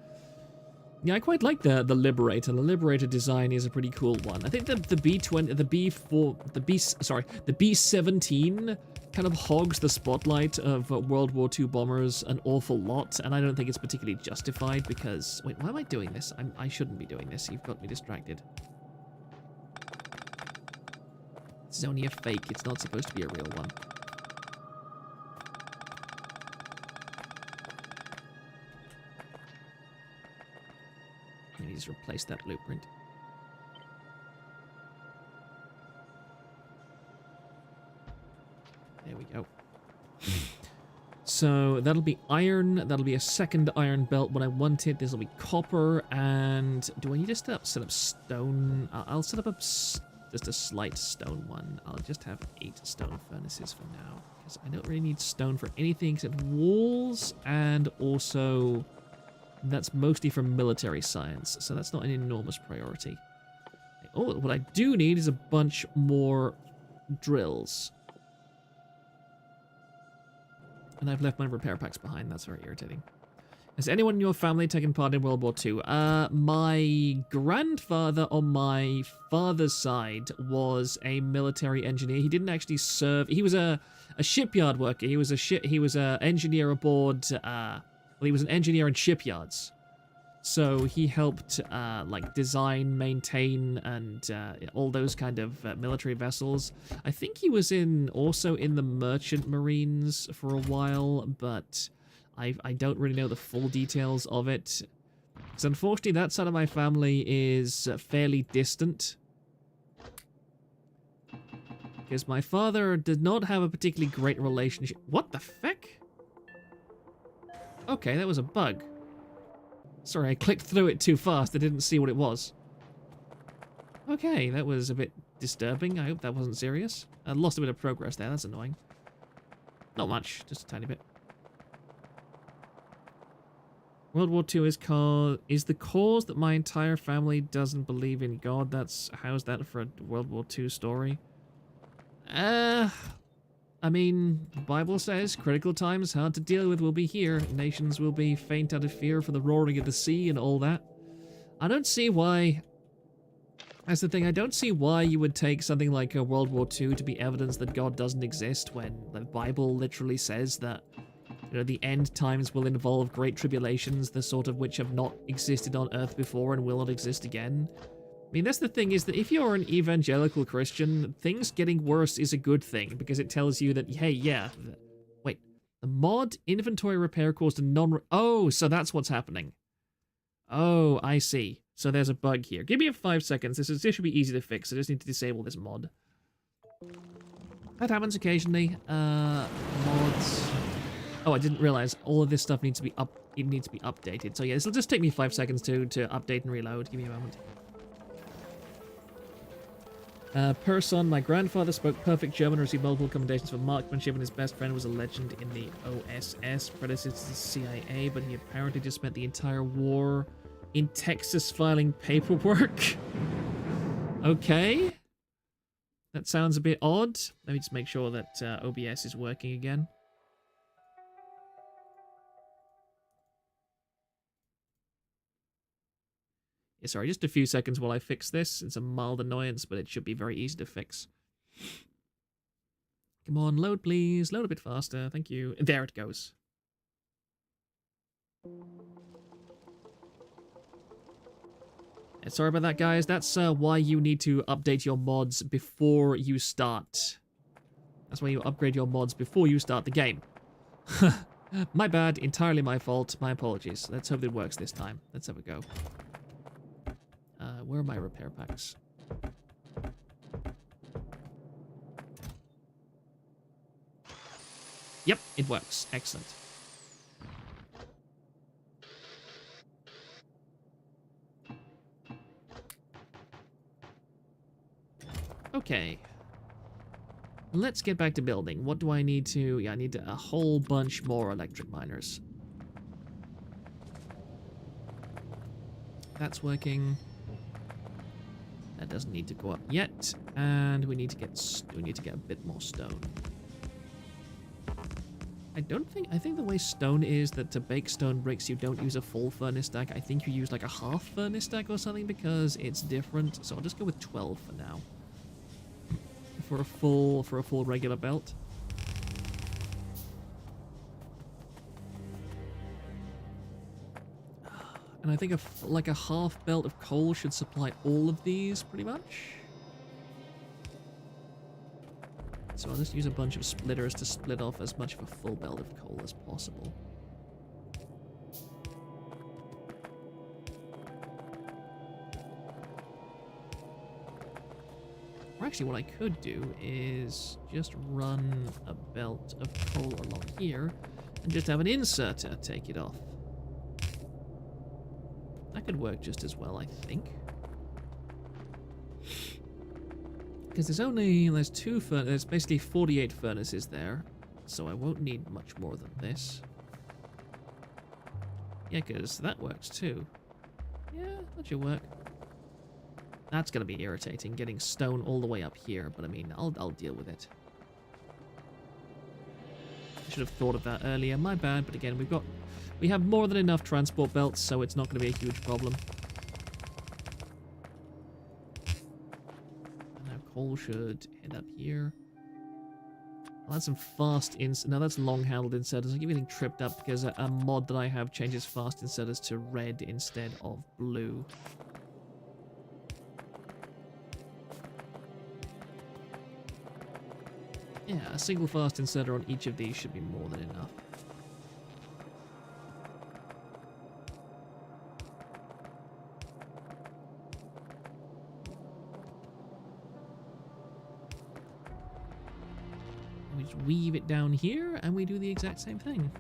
Yeah, I quite like the Liberator. The Liberator design is a pretty cool one. I think the B-17 kind of hogs the spotlight of World War II bombers an awful lot, and I don't think it's particularly justified because... Wait, why am I doing this? I shouldn't be doing this. You've got me distracted. This is only a fake. It's not supposed to be a real one. Maybe just replace that blueprint. There we go. So that'll be iron. That'll be a second iron belt when I want it. This will be copper. And do I need to set up stone? I'll set up just a slight stone one. I'll just have 8 stone furnaces for now, because I don't really need stone for anything except walls, and also that's mostly for military science, so that's not an enormous priority. Oh, what I do need is a bunch more drills. And I've left my repair packs behind. That's very irritating. Has anyone in your family taken part in World War II? My grandfather on my father's side was a military engineer. He didn't actually serve. He was a shipyard worker. He was a engineer aboard. Well, he was an engineer in shipyards. So he helped like design, maintain, and all those kind of military vessels. I think he was also in the Merchant Marines for a while, but I don't really know the full details of it. Because unfortunately, that side of my family is fairly distant. Because my father did not have a particularly great relationship. What the feck? Okay, that was a bug. Sorry, I clicked through it too fast. I didn't see what it was. Okay, that was a bit disturbing. I hope that wasn't serious. I lost a bit of progress there. That's annoying. Not much, just a tiny bit. World War II is the cause that my entire family doesn't believe in God. How's that for a World War II story? I mean, the Bible says critical times hard to deal with will be here. Nations will be faint out of fear for the roaring of the sea and all that. I don't see why... That's the thing, I don't see why you would take something like a World War II to be evidence that God doesn't exist when the Bible literally says that, you know, the end times will involve great tribulations, the sort of which have not existed on Earth before and will not exist again. I mean, that's the thing, is that if you're an evangelical Christian, things getting worse is a good thing, because it tells you that, hey, yeah, wait, the mod inventory repair caused a oh, so that's what's happening. Oh, I see. So there's a bug here. Give me 5 seconds. This should be easy to fix. I just need to disable this mod. That happens occasionally. Mods. Oh, I didn't realize all of this stuff needs to be updated. So yeah, this will just take me 5 seconds to update and reload. Give me a moment. Person, my grandfather spoke perfect German, received multiple commendations for marksmanship, and his best friend was a legend in the OSS, predecessor to the CIA, but he apparently just spent the entire war in Texas filing paperwork. Okay. That sounds a bit odd. Let me just make sure that OBS is working again. Yeah, sorry, just a few seconds while I fix this. It's a mild annoyance, but it should be very easy to fix. Come on, load please. Load a bit faster. Thank you. There it goes. Sorry about that, guys. That's why you need to update your mods before you start. That's why you upgrade your mods before you start the game. My bad. Entirely my fault. My apologies. Let's hope it works this time. Let's have a go. Where are my repair packs? Yep, it works. Excellent. Okay. Let's get back to building. What do I need to... Yeah, I need a whole bunch more electric miners. That's working. That doesn't need to go up yet. And we need to get a bit more stone. I think the way stone is that to bake stone bricks, you don't use a full furnace stack. I think you use like a half furnace stack or something because it's different. So I'll just go with 12 for now. For a full regular belt. And I think like a half belt of coal should supply all of these, pretty much. So I'll just use a bunch of splitters to split off as much of a full belt of coal as possible. Or actually what I could do is just run a belt of coal along here and just have an inserter take it off. That could work just as well, I think. Because there's basically 48 furnaces there, so I won't need much more than this. Yeah, because that works too. Yeah, that should work. That's going to be irritating, getting stone all the way up here, but I mean, I'll deal with it. I should have thought of that earlier, my bad, but again, we have more than enough transport belts, so it's not going to be a huge problem. And now coal should end up here. I'll add some fast now that's long-handled inserters. I'll keep getting tripped up because a mod that I have changes fast inserters to red instead of blue. Yeah, a single fast inserter on each of these should be more than enough. We just weave it down here, and we do the exact same thing.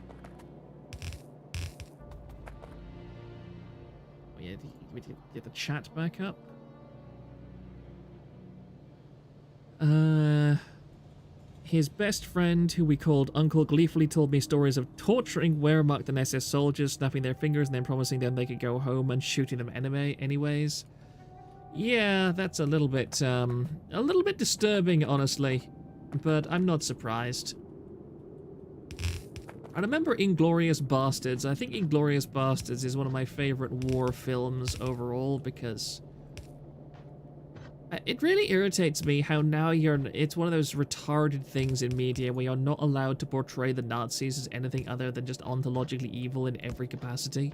Oh yeah, we get the chat back up. His best friend, who we called Uncle, gleefully told me stories of torturing Wehrmacht and SS soldiers, snapping their fingers and then promising them they could go home and shooting them anyways. Yeah, that's a little bit disturbing, honestly, but I'm not surprised. I remember Inglourious Bastards. I think Inglourious Bastards is one of my favorite war films overall because it really irritates me how now it's one of those retarded things in media where you're not allowed to portray the Nazis as anything other than just ontologically evil in every capacity.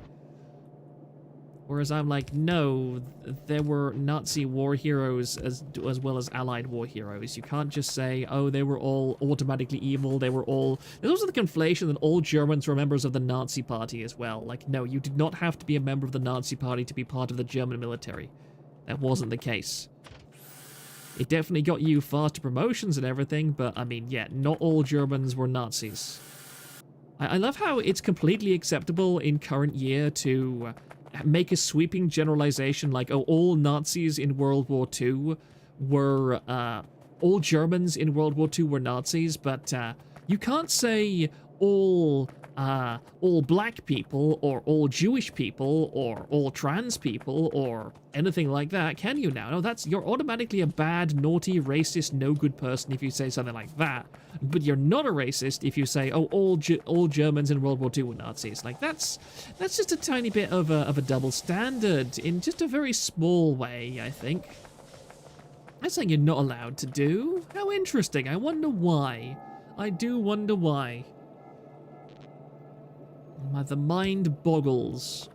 Whereas I'm like, no, there were Nazi war heroes as well as Allied war heroes. You can't just say, oh, they were all automatically evil, they were all... There's also the conflation that all Germans were members of the Nazi party as well. Like, no, you did not have to be a member of the Nazi party to be part of the German military. That wasn't the case. It definitely got you faster promotions and everything, but I mean, yeah, not all Germans were Nazis. I love how it's completely acceptable in current year to make a sweeping generalization like, oh, all Nazis in World War II were, all Germans in World War II were Nazis, but you can't say all black people, or all Jewish people, or all trans people, or anything like that, can you now? No, you're automatically a bad, naughty, racist, no good person if you say something like that, but you're not a racist if you say, oh, all Germans in World War II were Nazis. Like, that's just a tiny bit of a double standard, in just a very small way, I think. That's something you're not allowed to do. How interesting. I wonder why. I do wonder why. The mind boggles.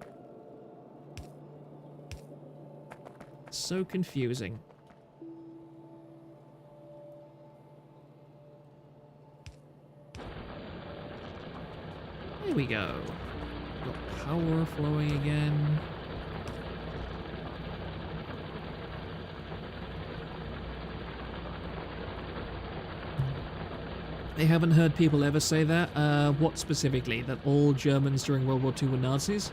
So confusing. There we go. Got power flowing again. I haven't heard people ever say that. What specifically? That all Germans during World War II were Nazis?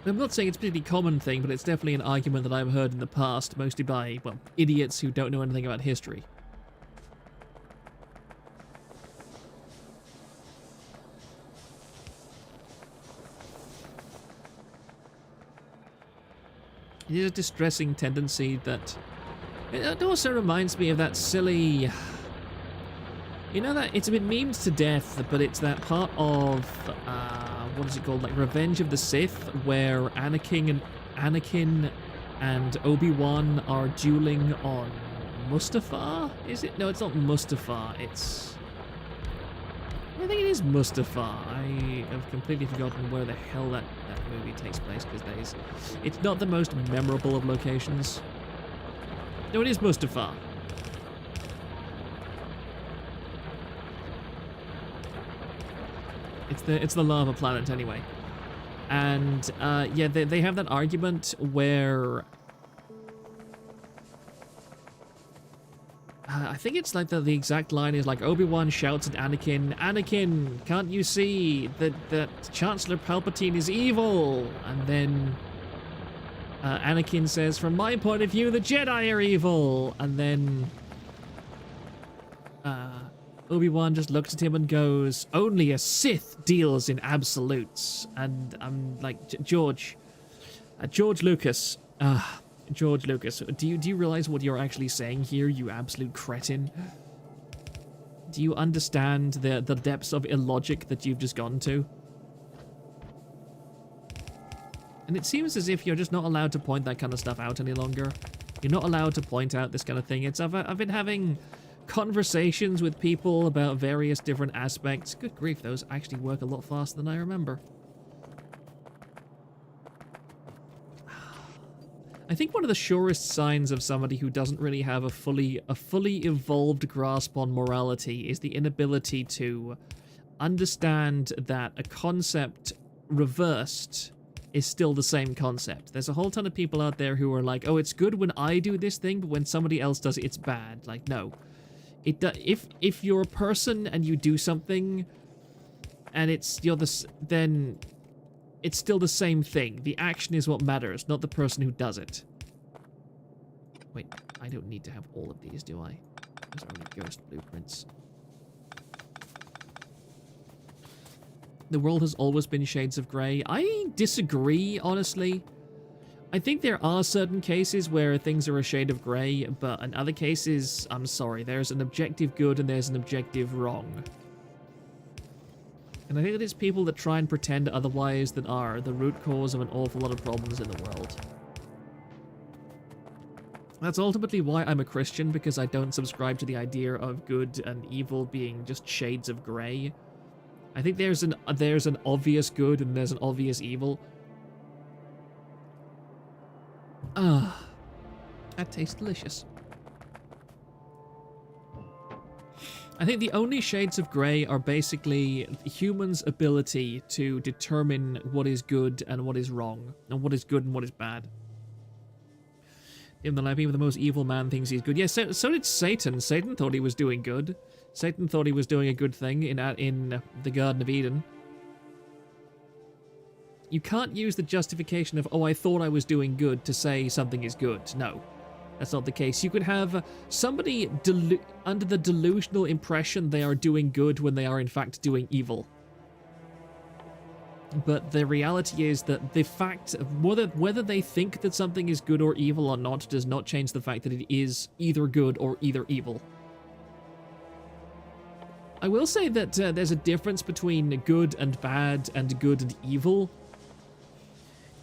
I'm not saying it's a particularly common thing, but it's definitely an argument that I've heard in the past, mostly by, well, idiots who don't know anything about history. It is a distressing tendency that... It also reminds me of that silly... You know that it's been memed to death, but it's that part of what is it called, like Revenge of the Sith, where Anakin and Obi-Wan are dueling on Mustafar? Is it? No, it's not Mustafar. It's I think it is Mustafa. I have completely forgotten where the hell that movie takes place, because it's not the most memorable of locations. No, it is Mustafa. It's the lava planet anyway. And yeah, they have that argument where I think it's like the exact line is like Obi-Wan shouts at Anakin, "Anakin, can't you see that Chancellor Palpatine is evil?" And then Anakin says, "From my point of view, the Jedi are evil." And then Obi-Wan just looks at him and goes, "Only a Sith deals in absolutes." And I'm like, George Lucas, George Lucas, do you realize what you're actually saying here, you absolute cretin? Do you understand the depths of illogic that you've just gone to? And it seems as if you're just not allowed to point that kind of stuff out any longer. You're not allowed to point out this kind of thing. I've been having conversations with people about various different aspects. Good grief, those actually work a lot faster than I remember. I think one of the surest signs of somebody who doesn't really have a fully evolved grasp on morality is the inability to understand that a concept reversed is still the same concept. There's a whole ton of people out there who are like, "Oh, it's good when I do this thing, but when somebody else does it, it's bad." Like, no. If you're a person and you do something and then it's still the same thing. The action is what matters, not the person who does it. Wait, I don't need to have all of these, do I? Those are only ghost blueprints. The world has always been shades of grey. I disagree, honestly. I think there are certain cases where things are a shade of grey, but in other cases, I'm sorry, there's an objective good and there's an objective wrong. And I think that it's people that try and pretend otherwise that are the root cause of an awful lot of problems in the world. That's ultimately why I'm a Christian, because I don't subscribe to the idea of good and evil being just shades of grey. I think there's an obvious good and there's an obvious evil. Ah, that tastes delicious. I think the only shades of grey are basically humans' ability to determine what is good and what is wrong, and what is good and what is bad. Even the most evil man thinks he's good. Yes, so did Satan. Satan thought he was doing good. Satan thought he was doing a good thing in the Garden of Eden. You can't use the justification of, "Oh, I thought I was doing good," to say something is good. No, that's not the case. You could have somebody under the delusional impression they are doing good when they are in fact doing evil. But the reality is that the fact of whether they think that something is good or evil or not does not change the fact that it is either good or either evil. I will say that there's a difference between good and bad and good and evil.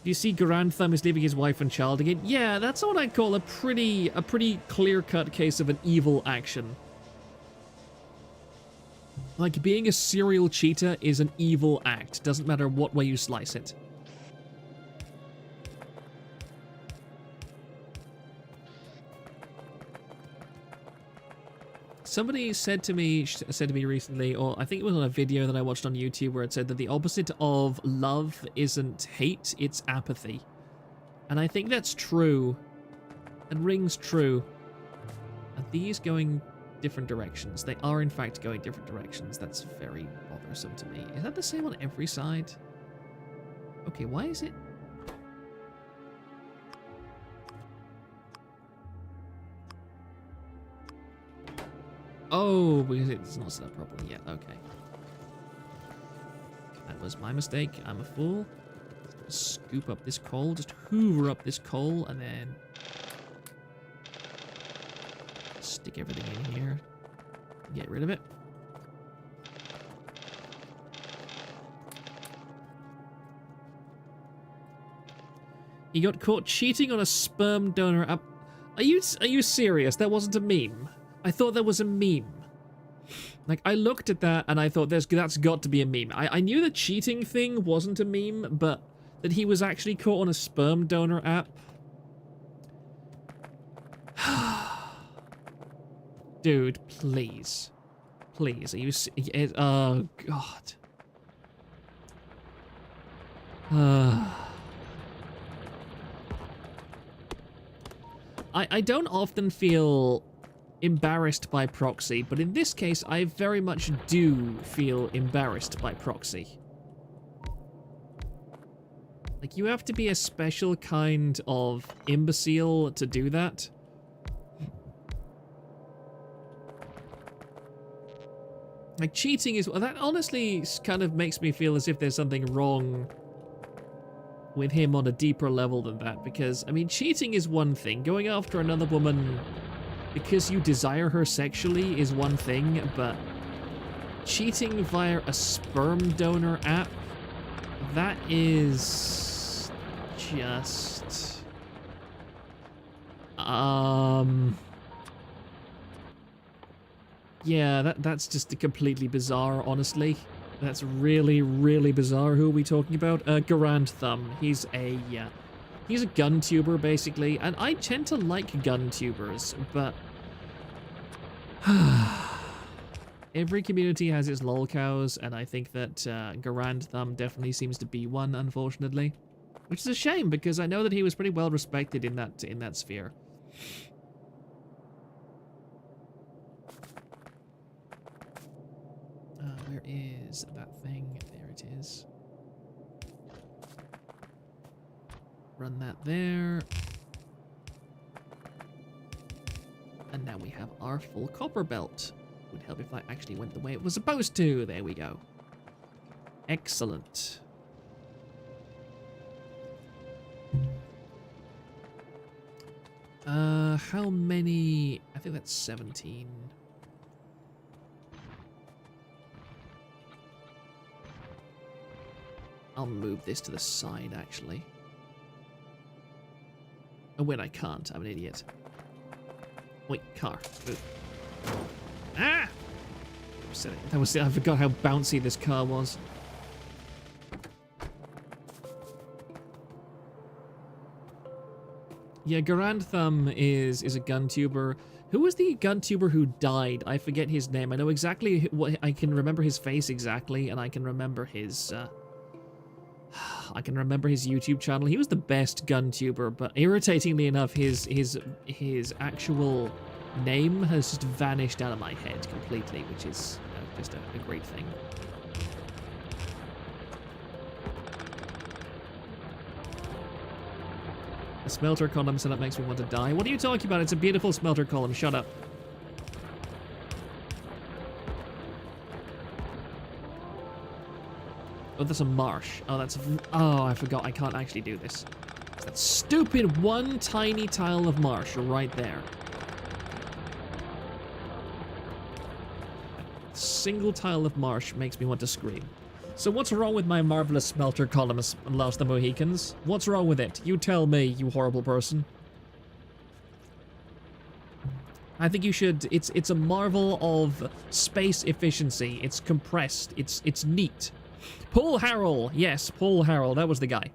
You see Grantham is leaving his wife and child again. Yeah, that's what I call a pretty clear-cut case of an evil action. Like, being a serial cheater is an evil act. Doesn't matter what way you slice it. Somebody said to me recently, or I think it was on a video that I watched on YouTube, where it said that the opposite of love isn't hate, it's apathy. And I think that's true. It rings true. Are these going different directions? They are in fact going different directions. That's very bothersome to me. Is that the same on every side? Okay, why is it? Oh, because it's not set up properly yet. Okay. That was my mistake. I'm a fool. Just scoop up this coal. Just hoover up this coal and then stick everything in here. Get rid of it. He got caught cheating on a sperm donor app. Are you serious? That wasn't a meme. I thought that was a meme. Like, I looked at that and I thought that's got to be a meme. I knew the cheating thing wasn't a meme, but that he was actually caught on a sperm donor app. Dude, please. Please, are you... Oh, God. I don't often feel embarrassed by proxy, but in this case, I very much do feel embarrassed by proxy. Like, you have to be a special kind of imbecile to do that. Like, cheating is... That honestly kind of makes me feel as if there's something wrong with him on a deeper level than that, because, I mean, cheating is one thing. Going after another woman because you desire her sexually is one thing, but cheating via a sperm donor app, that is just... Yeah, that's just completely bizarre, honestly. That's really, really bizarre. Who are we talking about? Garand Thumb. He's a gun tuber, basically, and I tend to like gun tubers, but every community has its lolcows, and I think that Garand Thumb definitely seems to be one, unfortunately, which is a shame because I know that he was pretty well respected in that sphere. Where is that thing? There it is. Run that there. And now we have our full copper belt. Would help if I actually went the way it was supposed to. There we go. Excellent. How many? I think that's 17. I'll move this to the side, actually. Oh, wait, I can't. I'm an idiot. Wait, car. Move. Ah! I forgot how bouncy this car was. Yeah, Garand Thumb is a gun tuber. Who was the gun tuber who died? I forget his name. I know exactly what... I can remember his face exactly, and I can remember his... I can remember his YouTube channel. He was the best gun tuber, but irritatingly enough, his actual name has just vanished out of my head completely, which is just a great thing. A smelter column setup makes me want to die. What are you talking about? It's a beautiful smelter column. Shut up. Oh, that's a marsh. Oh, that's... Oh, I forgot. I can't actually do this. It's that stupid one tiny tile of marsh right there. A single tile of marsh makes me want to scream. So what's wrong with my marvelous smelter columns, Lost the Mohicans? What's wrong with it? You tell me, you horrible person. I think you should... It's a marvel of space efficiency. It's compressed. It's neat. Paul Harrell! Yes, Paul Harrell, that was the guy.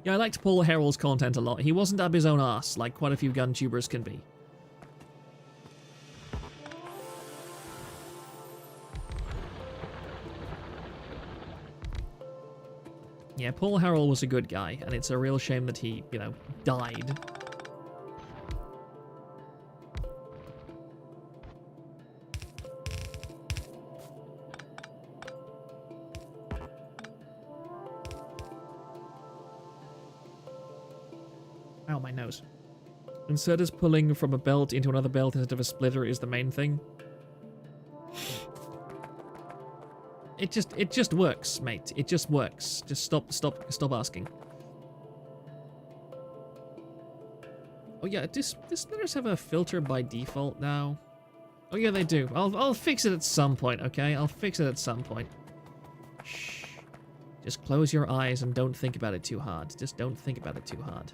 Yeah, I liked Paul Harrell's content a lot. He wasn't up his own ass, like quite a few gun tubers can be. Yeah, Paul Harrell was a good guy, and it's a real shame that he, you know, died. Ow, my nose. Inserters pulling from a belt into another belt instead of a splitter is the main thing. It just works, mate. It just works. Just stop asking. Oh yeah, do splitters have a filter by default now? Oh yeah, they do. I'll fix it at some point, okay? I'll fix it at some point. Shh. Just close your eyes and don't think about it too hard. Just don't think about it too hard.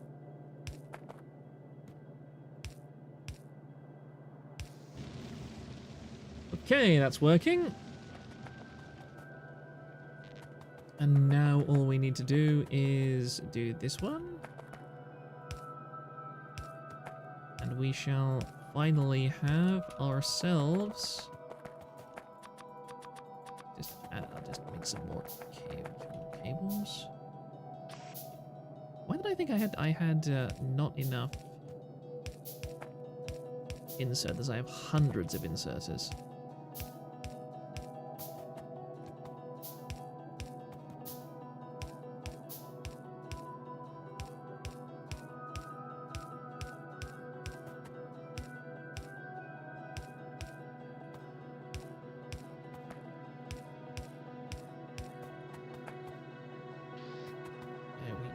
Okay, that's working. And now all we need to do is do this one. And we shall finally have ourselves... I'll just make some more cables. Why did I think I had not enough inserters? I have hundreds of inserters.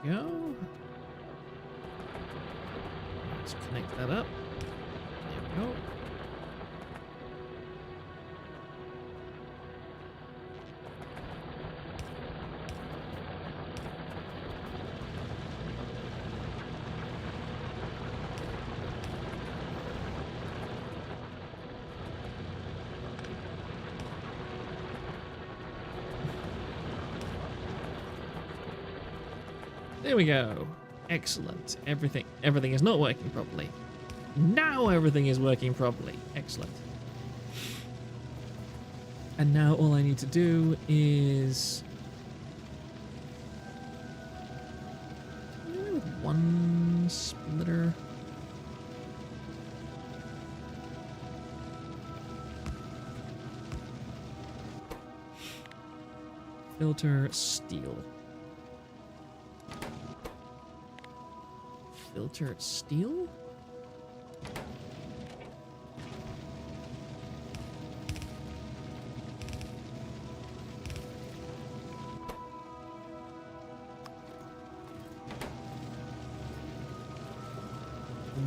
Go. Let's connect that up. There we go. There we go. Excellent. Everything is not working properly. Now everything is working properly. Excellent. And now all I need to do is... with one splitter. Filter steel. Filter steel?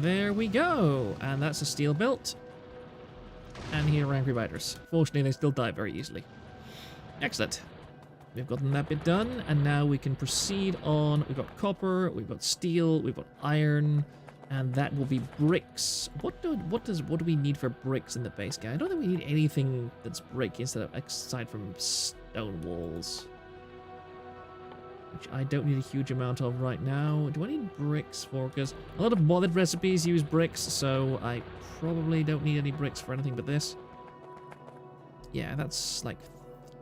There we go, and that's a steel belt. And here are angry biters. Fortunately, they still die very easily. Excellent. We've gotten that bit done, and now we can proceed on. We've got copper, we've got steel, we've got iron, and that will be bricks. What do we need for bricks in the base guy? I don't think we need anything that's brick aside from stone walls, which I don't need a huge amount of right now. Do I need bricks for? Because a lot of modded recipes use bricks, so I probably don't need any bricks for anything but this. Yeah, that's like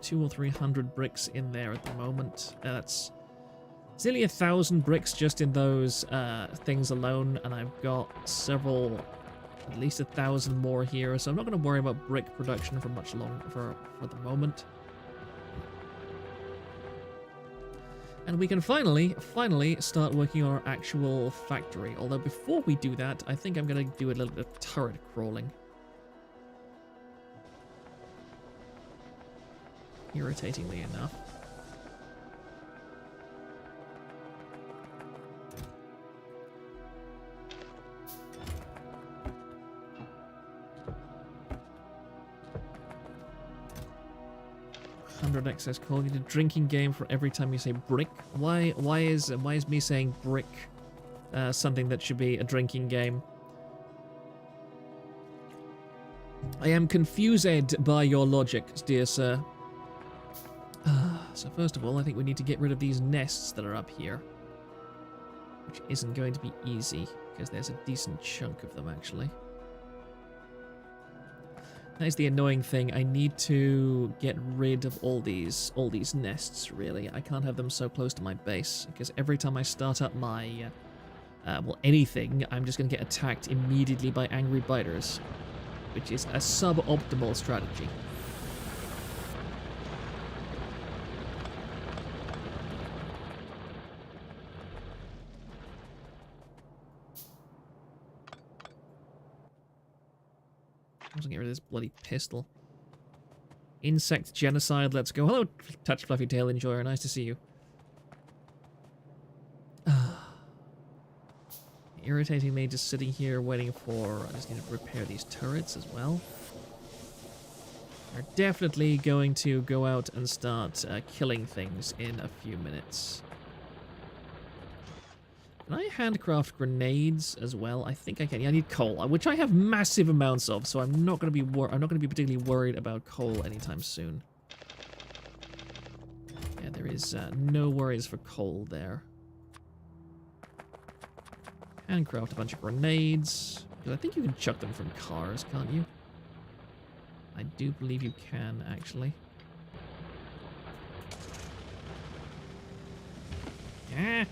200 or 300 bricks in there at the moment. It's nearly 1,000 bricks just in those things alone, and I've got several, at least 1,000 more here, so I'm not going to worry about brick production for much longer for the moment. And we can finally start working on our actual factory. Although before we do that, I think I'm going to do a little bit of turret crawling. Irritatingly enough. Excess coal. You need a drinking game for every time you say brick. Why is me saying brick something that should be a drinking game? I am confused by your logic, dear sir. So first of all, I think we need to get rid of these nests that are up here, which isn't going to be easy because there's a decent chunk of them actually. That is the annoying thing. I need to get rid of all these nests, really. I can't have them so close to my base, because every time I start up my, well, anything, I'm just going to get attacked immediately by angry biters, which is a suboptimal strategy. I'm gonna get rid of this bloody pistol. Insect genocide, let's go. Hello, Touch Fluffy Tail Enjoyer, nice to see you. Irritating me just sitting here waiting for... I just need to repair these turrets as well. We're definitely going to go out and start killing things in a few minutes. Can I handcraft grenades as well? I think I can. Yeah, I need coal, which I have massive amounts of, so I'm not going to be particularly worried about coal anytime soon. Yeah, there is no worries for coal there. Handcraft a bunch of grenades. Because I think you can chuck them from cars, can't you? I do believe you can, actually. Yeah.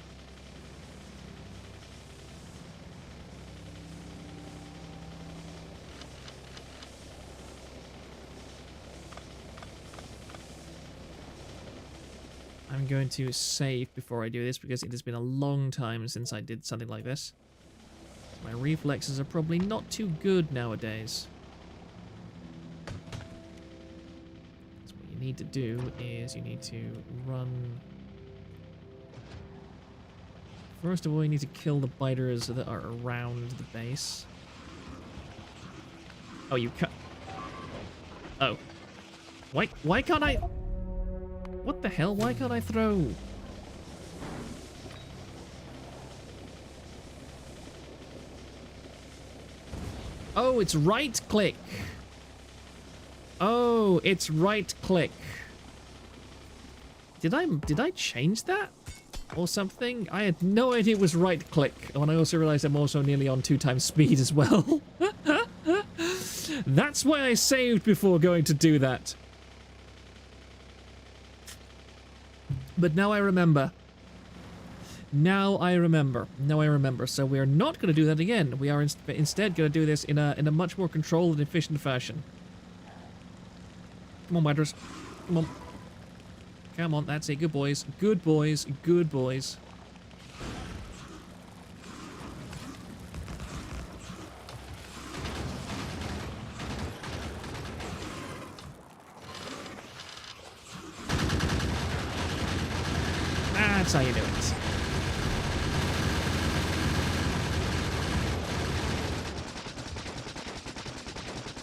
I'm going to save before I do this because it has been a long time since I did something like this. My reflexes are probably not too good nowadays. So what you need to do is you need to run... First of all, you need to kill the biters that are around the base. Oh, you can't... Oh. Why can't I... What the hell? Why can't I throw? Oh, it's right click. Oh, it's right click. Did I change that? Or something? I had no idea it was right click. Oh, and I also realized I'm also nearly on 2x speed as well. That's why I saved before going to do that. But now I remember. Now I remember. So we are not going to do that again. We are instead going to do this in a much more controlled and efficient fashion. Come on, Widers. Come on. Come on, that's it. Good boys. Good boys. Good boys. That's how you do it.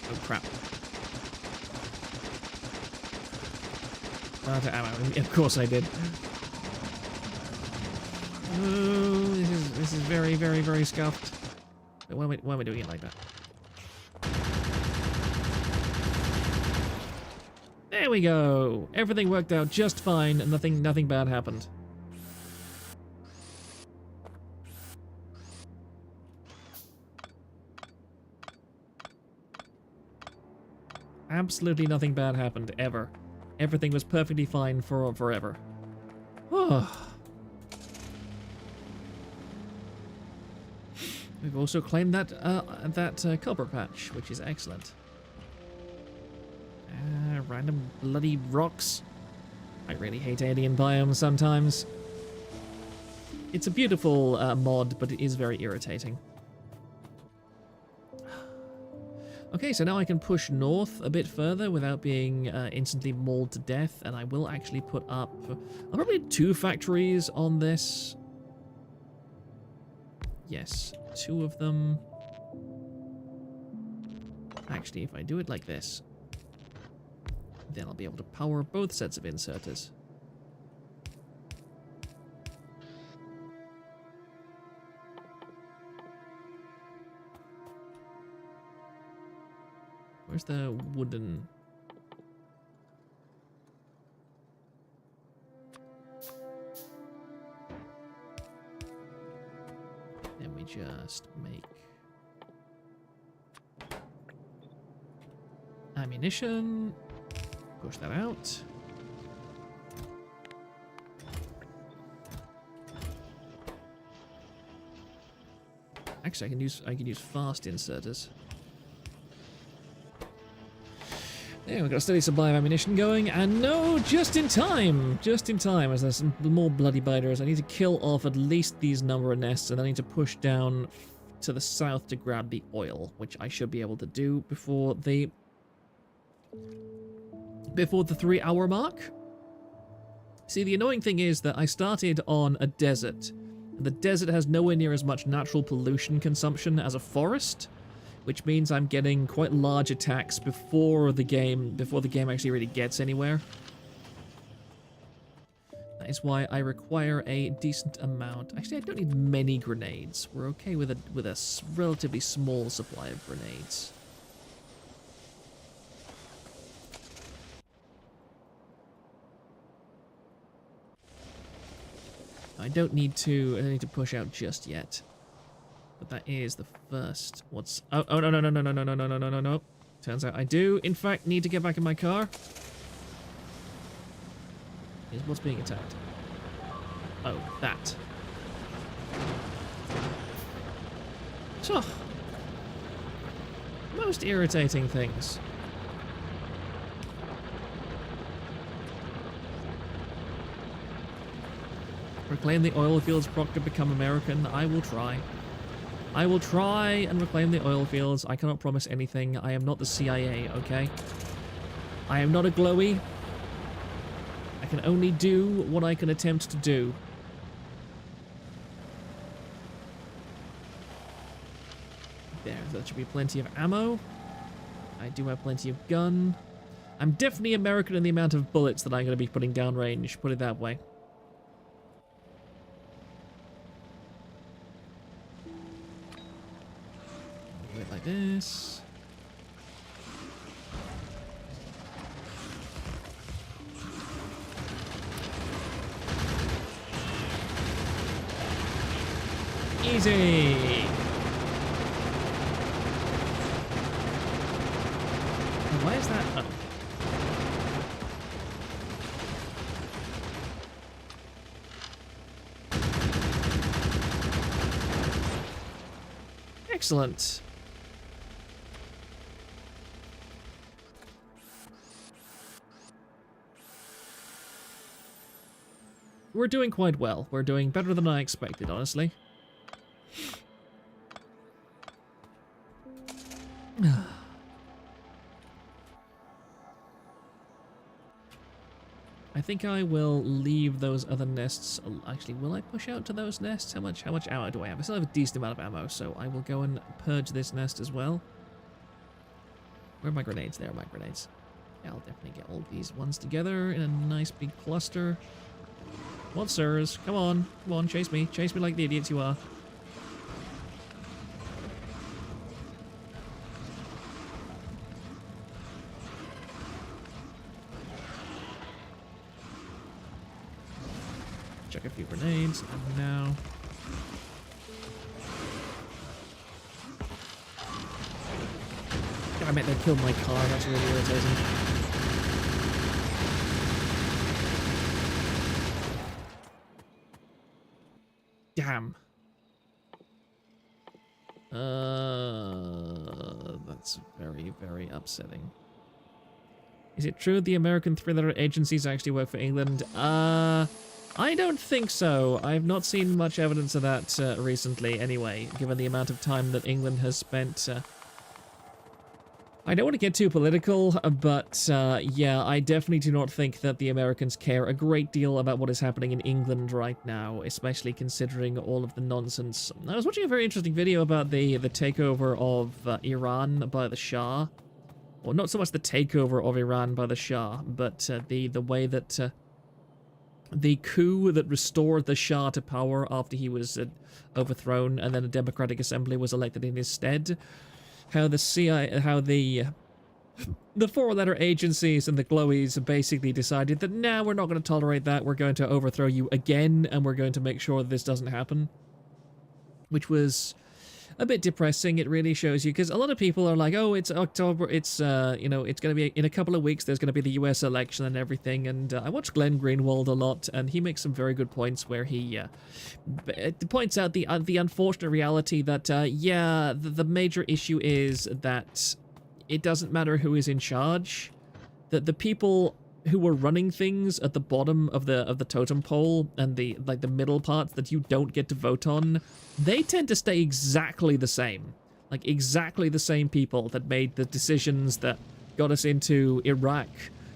Oh, crap. Out of ammo. Of course I did. Oh, this is very, very, very scuffed. Why am I doing it like that? There we go. Everything worked out just fine, and nothing bad happened. Absolutely nothing bad happened, ever. Everything was perfectly fine for forever. Oh. We've also claimed that copper patch, which is excellent. Random bloody rocks. I really hate alien biomes sometimes. It's a beautiful mod, but it is very irritating. Okay, so now I can push north a bit further without being instantly mauled to death, and I will actually put up probably 2 factories on this. Yes, 2 of them. Actually, if I do it like this, then I'll be able to power both sets of inserters. Where's the wooden... Then we just make... ammunition. Push that out. Actually, I can use fast inserters. There, we've got a steady supply of ammunition going, and no, just in time, as there's some more bloody biters. I need to kill off at least these number of nests, and I need to push down to the south to grab the oil, which I should be able to do before the 3-hour mark. See, the annoying thing is that I started on a desert, and the desert has nowhere near as much natural pollution consumption as a forest, which means I'm getting quite large attacks before the game actually really gets anywhere. That is why I require a decent amount. Actually, I don't need many grenades. We're okay with a relatively small supply of grenades. I don't need to push out just yet. But that is the first. What's... Oh, no, no, no, no, no, no, no, no, no, no, no, no. Turns out I do, in fact, need to get back in my car. Is what's being attacked? Oh, that. So, most irritating things. Reclaim the oil fields, Proctor, become American. I will try. I will try and reclaim the oil fields. I cannot promise anything. I am not the CIA, okay? I am not a glowy. I can only do what I can attempt to do. There, that should be plenty of ammo. I do have plenty of gun. I'm definitely American in the amount of bullets that I'm going to be putting downrange, put it that way. Do it like this. Easy! Why is that? Oh. Excellent. We're doing quite well. We're doing better than I expected, honestly. I think I will leave those other nests. Actually, will I push out to those nests? How much ammo do I have? I still have a decent amount of ammo, so I will go and purge this nest as well. Where are my grenades? There are my grenades. Yeah, I'll definitely get all these ones together in a nice big cluster. What, sirs? Come on, chase me like the idiots you are. Chuck a few grenades, and now... Damn it, they killed my car, that's really irritating. Damn. That's very, very upsetting. Is it true the American thriller agencies actually work for England? I don't think so. I've not seen much evidence of that recently anyway, given the amount of time that England has spent. I don't want to get too political, but yeah, I definitely do not think that the Americans care a great deal about what is happening in England right now, especially considering all of the nonsense. I was watching a very interesting video about the takeover of Iran by the Shah. Well, not so much the takeover of Iran by the Shah, but the way that... the coup that restored the Shah to power after he was overthrown, and then a democratic assembly was elected in his stead. How the CIA, how the four-letter agencies and the glowies basically decided that, nah, we're not going to tolerate that. We're going to overthrow you again, and we're going to make sure that this doesn't happen. Which was a bit depressing. It really shows you, because a lot of people are like, oh, it's October, it's, you know, it's going to be, in a couple of weeks, there's going to be the US election and everything, and I watch Glenn Greenwald a lot, and he makes some very good points where he points out the unfortunate reality that, yeah, the major issue is that it doesn't matter who is in charge, that the people who were running things at the bottom of the totem pole and the middle parts that you don't get to vote on, they tend to stay exactly the same. Like, exactly the same people that made the decisions that got us into Iraq,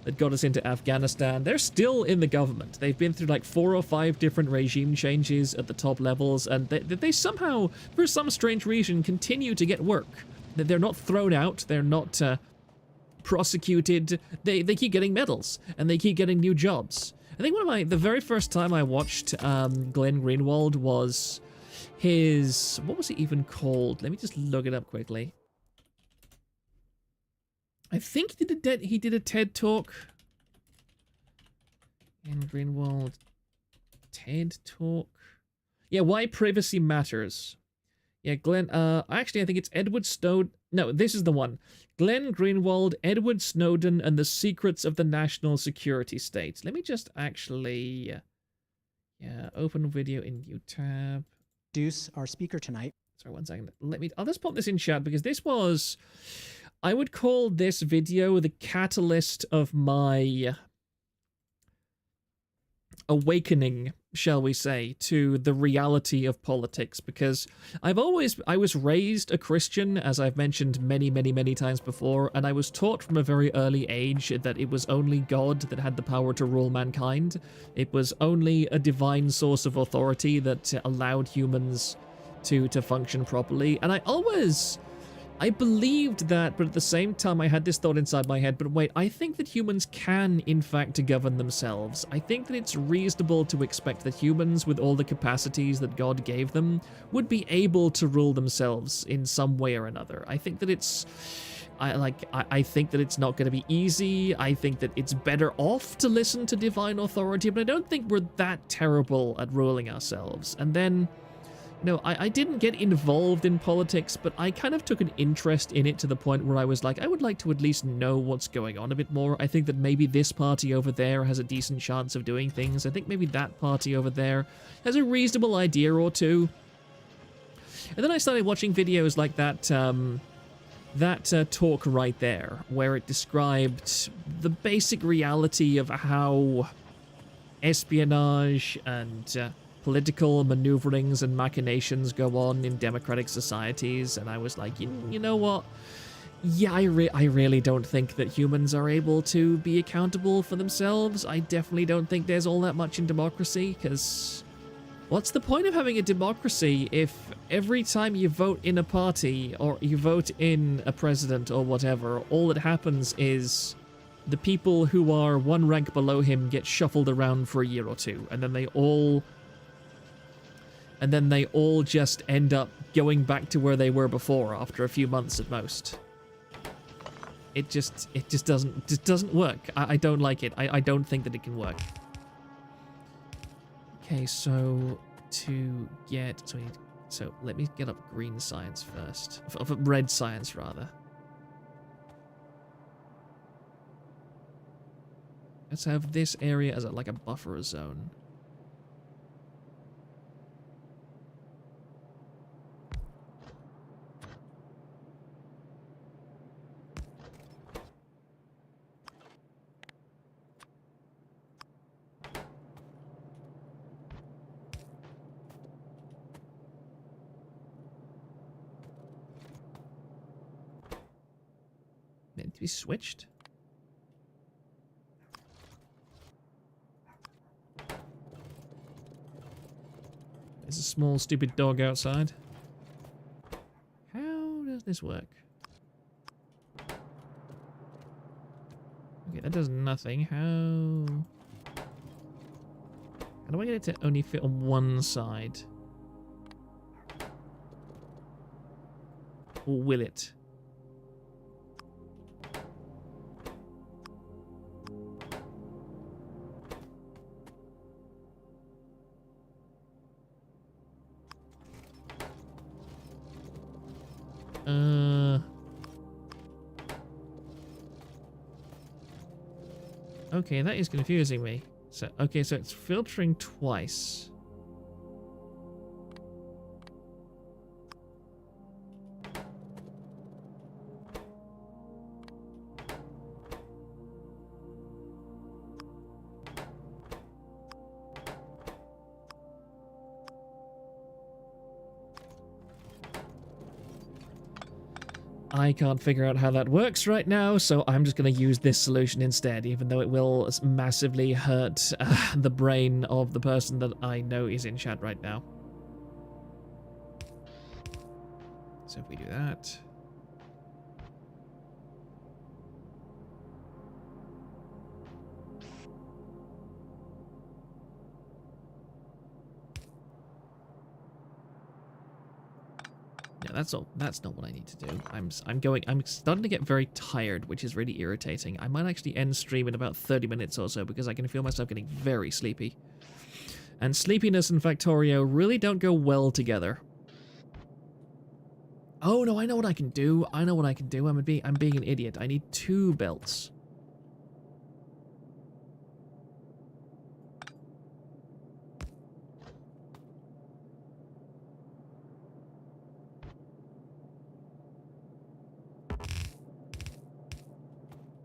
that got us into Afghanistan. They're still in the government. They've been through like 4 or 5 different regime changes at the top levels, and they somehow, for some strange reason, continue to get work. They're not thrown out, they're not prosecuted, they keep getting medals, and they keep getting new jobs. I think the very first time I watched Glenn Greenwald was his, what was it even called? Let me just look it up quickly. I think he did a TED talk. Glenn Greenwald TED talk. Yeah, why privacy matters. Yeah, Glenn, actually, I think it's Edward Snowden. No, this is the one. Glenn Greenwald, Edward Snowden, and the Secrets of the National Security State. Let me just actually, yeah, open video in new tab. Introduce our speaker tonight. Sorry, 1 second. I'll just pop this in chat because this was, I would call this video the catalyst of my awakening, shall we say, to the reality of politics, because I was raised a Christian, as I've mentioned many times before, and I was taught from a very early age that it was only God that had the power to rule mankind. It was only a divine source of authority that allowed humans to function properly, and I believed that, but at the same time I had this thought inside my head, but wait, I think that humans can, in fact, govern themselves. I think that it's reasonable to expect that humans, with all the capacities that God gave them, would be able to rule themselves in some way or another. I think that I think that it's not going to be easy. I think that it's better off to listen to divine authority, but I don't think we're that terrible at ruling ourselves. And then, no, I didn't get involved in politics, but I kind of took an interest in it to the point where I was like, I would like to at least know what's going on a bit more. I think that maybe this party over there has a decent chance of doing things. I think maybe that party over there has a reasonable idea or two. And then I started watching videos like that, talk right there, where it described the basic reality of how espionage and political maneuverings and machinations go on in democratic societies, and I was like, you know what? Yeah, I really don't think that humans are able to be accountable for themselves. I definitely don't think there's all that much in democracy, because what's the point of having a democracy if every time you vote in a party or you vote in a president or whatever, all that happens is the people who are one rank below him get shuffled around for a year or two, and then they all just end up going back to where they were before after a few months at most. It just doesn't work. I don't like it. I don't think that it can work. Okay, so let me get up green science first. Red science, rather. Let's have this area as like a buffer zone. Meant to be switched? There's a small stupid dog outside. How does this work? Okay, that does nothing. How do I get it to only fit on one side? Or will it? Okay, that is confusing me. So, okay, so it's filtering twice. I can't figure out how that works right now, so I'm just going to use this solution instead, even though it will massively hurt the brain of the person that I know is in chat right now. So if we do that... that's all. That's not what I need to do. I'm starting to get very tired, which is really irritating. I might actually end stream in about 30 minutes or so because I can feel myself getting very sleepy. And sleepiness and Factorio really don't go well together. Oh no, I know what I can do. I know what I can do. I'm being an idiot. I need 2 belts.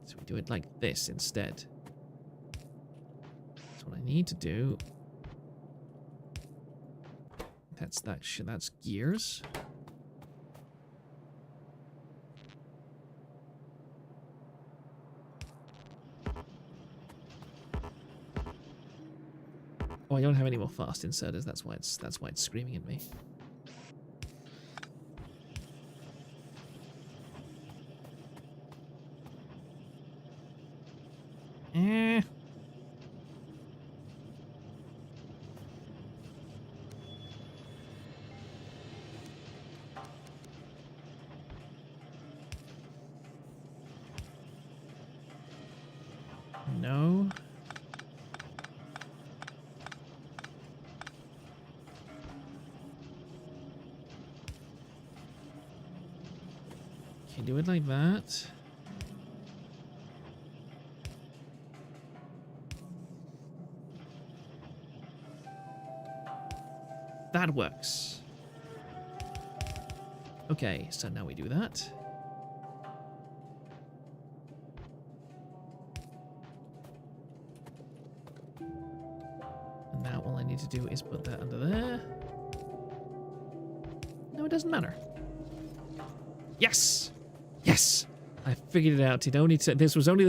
So we do it like this instead. That's what I need to do. That's gears. Oh, I don't have any more fast inserters. That's why it's screaming at me. Eh. No. Okay, do it like that. That works. Okay, so now we do that. And now all I need to do is put that under there. No, it doesn't matter. Yes! Yes! I figured it out. It only this was only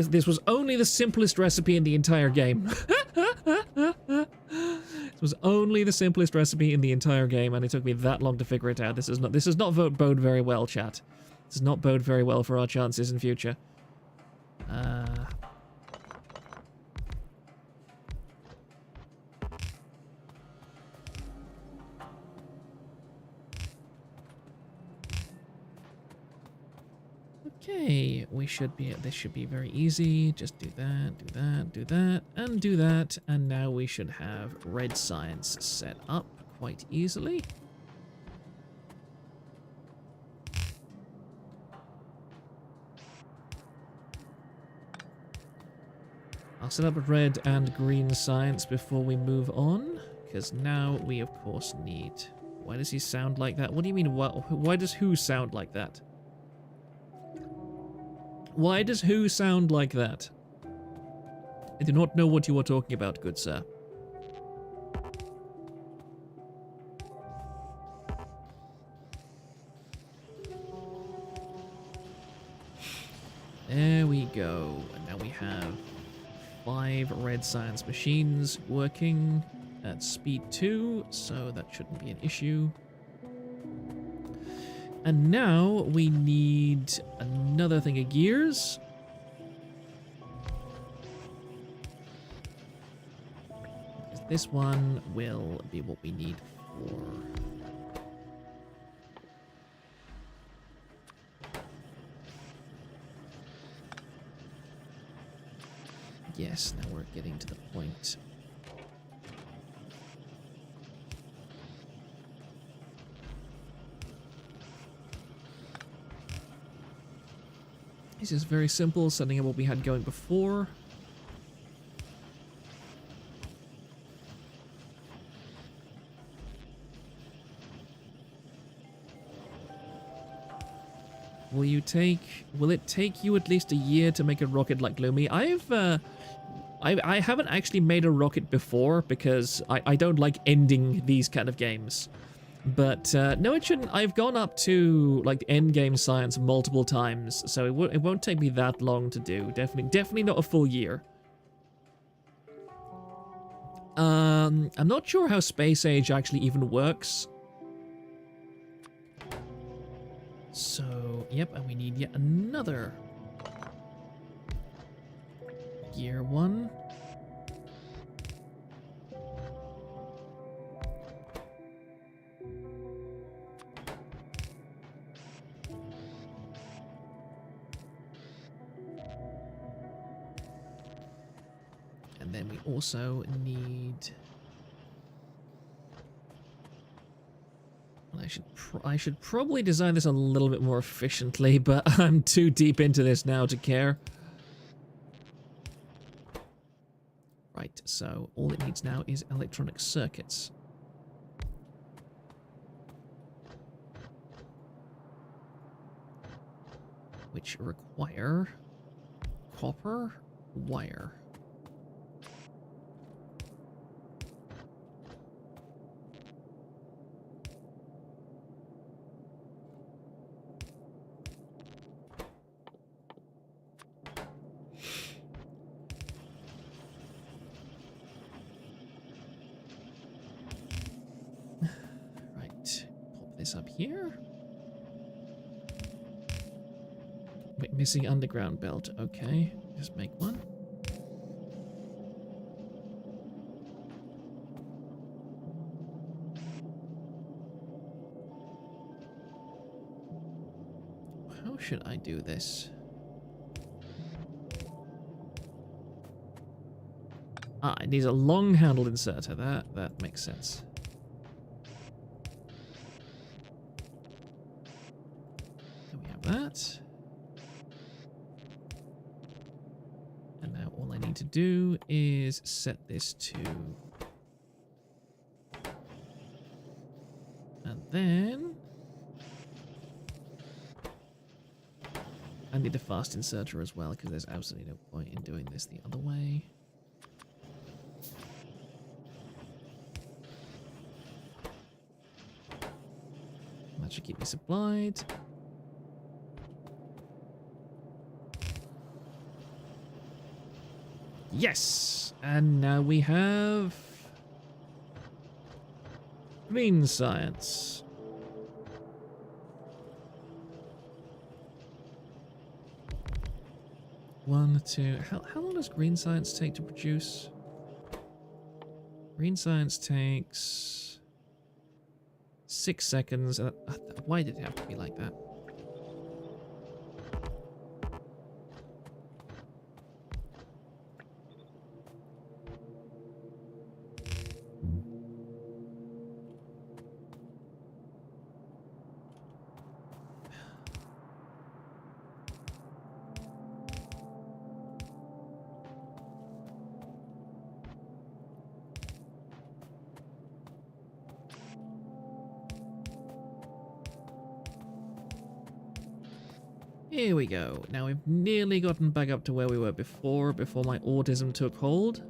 the simplest recipe in the entire game. It was only the simplest recipe in the entire game, and it took me that long to figure it out. This is not bode very well, chat. This does not bode very well for our chances in future. Okay, this should be very easy. Just do that, do that, do that, and do that. And now we should have red science set up quite easily. I'll set up red and green science before we move on, because now we of course need... Why does he sound like that? What do you mean, why does who sound like that? Why does who sound like that? I do not know what you are talking about, good sir. There we go. And now we have 5 red science machines working at speed 2, so that shouldn't be an issue. And now we need another thing of gears. Because this one will be what we need for... Yes, now we're getting to the point. This is very simple, setting up what we had going before. Will it take you at least a year to make a rocket like Gloomy? I haven't actually made a rocket before because I don't like ending these kind of games. But no, it shouldn't. I've gone up to like end game science multiple times, so it won't take me that long to do. Definitely not a full year. I'm not sure how Space Age actually even works. So, yep, and we need yet another gear 1. we also need... Well, I should probably design this a little bit more efficiently, but I'm too deep into this now to care. Right, so all it needs now is electronic circuits. Which require copper wire. Right, pop this up here. Wait, missing underground belt. Okay, just make one. How should I do this? Ah, it needs a long-handled inserter. That makes sense. There we have that. And now all I need to do is set this to... And then... I need a fast inserter as well, because there's absolutely no point in doing this the other way. That should keep me supplied. Yes! And now we have... green science. One, two... How long does green science take to produce? Green science takes... 6 seconds. Why did it have to be like that? Here we go. Now we've nearly gotten back up to where we were before my autism took hold.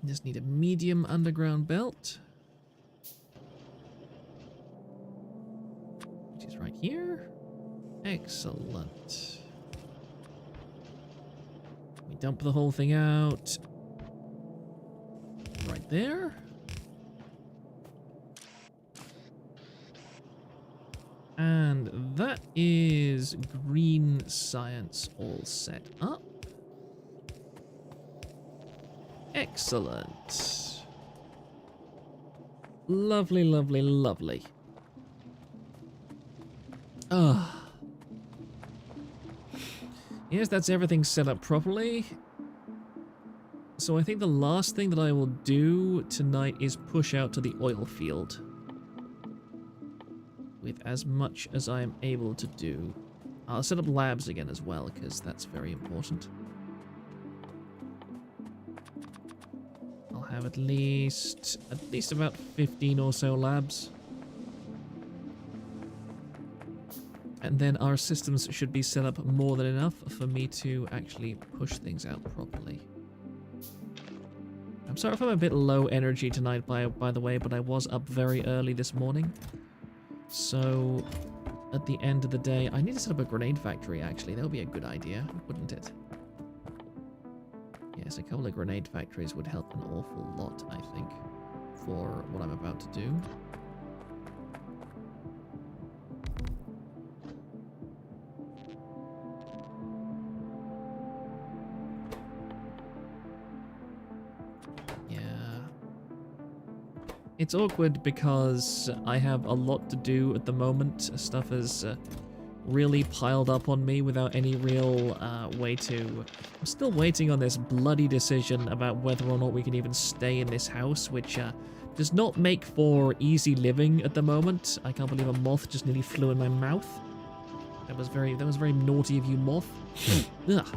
Just need a medium underground belt. Which is right here. Excellent. We dump the whole thing out. Right there. And that is green science all set up. Excellent. Lovely, lovely, lovely. Ah. Yes, that's everything set up properly. So I think the last thing that I will do tonight is push out to the oil field. With as much as I am able to do. I'll set up labs again as well, because that's very important. I'll have at least about 15 or so labs. And then our systems should be set up more than enough for me to actually push things out properly. I'm sorry if I'm a bit low energy tonight, by the way, but I was up very early this morning. So, at the end of the day, I need to set up a grenade factory, actually. That would be a good idea, wouldn't it? Yes, a couple of grenade factories would help an awful lot, I think, for what I'm about to do. It's awkward because I have a lot to do at the moment. Stuff is really piled up on me without any real way to... I'm still waiting on this bloody decision about whether or not we can even stay in this house, which does not make for easy living at the moment. I can't believe a moth just nearly flew in my mouth. That was very naughty of you, moth. Ugh.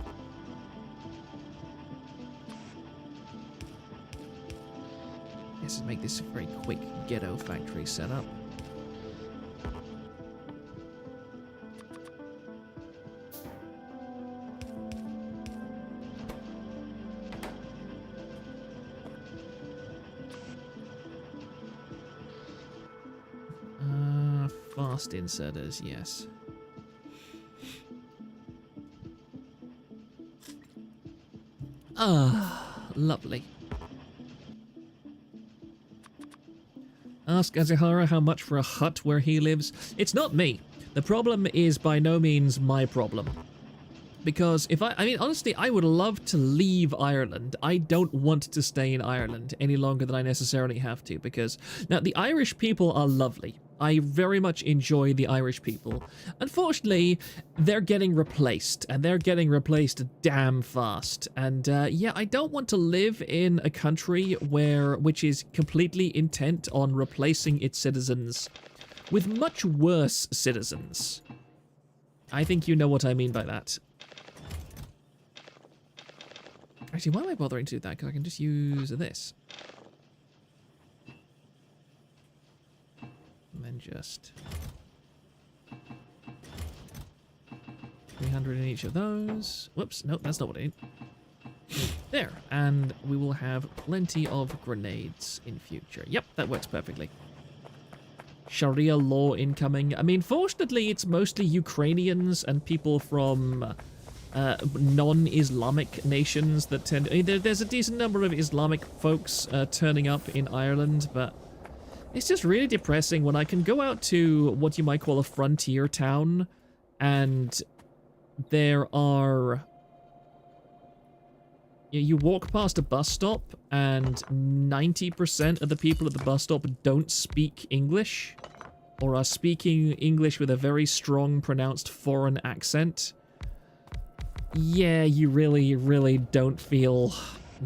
Let's make this a very quick ghetto factory setup. Fast inserters, yes. Ah, lovely. Ask Azahara how much for a hut where he lives. It's not me. The problem is by no means my problem. Because if I mean, honestly, I would love to leave Ireland. I don't want to stay in Ireland any longer than I necessarily have to, because now the Irish people are lovely. I very much enjoy the Irish people. Unfortunately, they're getting replaced, and they're getting replaced damn fast. And yeah, I don't want to live in a country which is completely intent on replacing its citizens with much worse citizens. I think you know what I mean by that. Actually, why am I bothering to do that? Because I can just use this. And then just 300 in each of those. Whoops, nope, that's not what I need. There, and we will have plenty of grenades in future. Yep, that works perfectly. Sharia law incoming. I mean, fortunately, it's mostly Ukrainians and people from non-Islamic nations that tend... I mean, there's a decent number of Islamic folks turning up in Ireland, but it's just really depressing when I can go out to what you might call a frontier town, and there are... You walk past a bus stop, and 90% of the people at the bus stop don't speak English, or are speaking English with a very strong, pronounced foreign accent. Yeah, you really don't feel...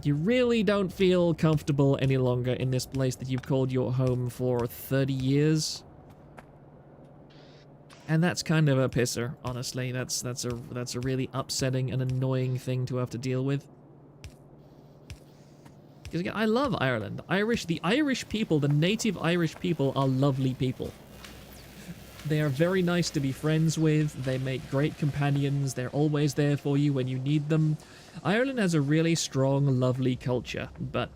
You really don't feel comfortable any longer in this place that you've called your home for 30 years. And that's kind of a pisser, honestly. That's a really upsetting and annoying thing to have to deal with. Because again, I love Ireland. The Irish people, the native Irish people are lovely people. They are very nice to be friends with. They make great companions. They're always there for you when you need them. Ireland has a really strong, lovely culture, but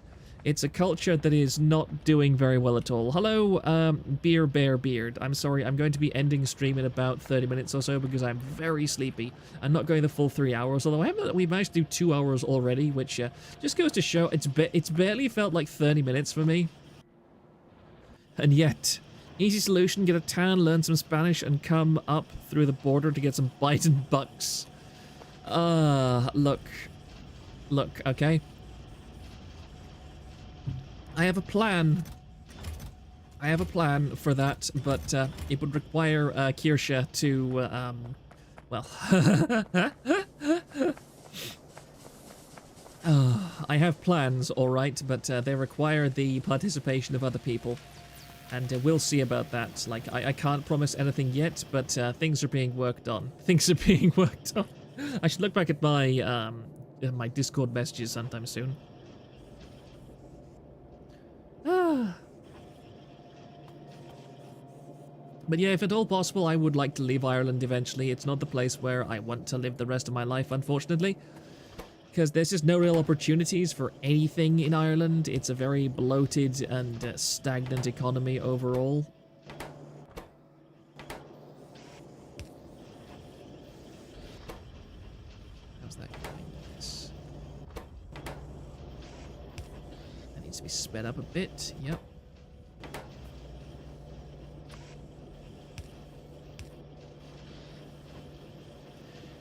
it's a culture that is not doing very well at all. Hello, Beer Bear Beard. I'm sorry, I'm going to be ending stream in about 30 minutes or so because I'm very sleepy. I'm not going the full 3 hours, although we managed to do 2 hours already, which just goes to show it's barely felt like 30 minutes for me. And yet... Easy solution, get a tan, learn some Spanish, and come up through the border to get some Biden bucks. Look, okay? I have a plan. I have a plan for that, but it would require Kirsche to, well... I have plans, alright, but they require the participation of other people. And we'll see about that. Like, I can't promise anything yet, but things are being worked on. Things are being worked on. I should look back at my my Discord messages sometime soon. But yeah, if at all possible, I would like to leave Ireland eventually. It's not the place where I want to live the rest of my life, unfortunately. Because there's just no real opportunities for anything in Ireland. It's a very bloated and stagnant economy overall. How's that going? Yes. That needs to be sped up a bit. Yep.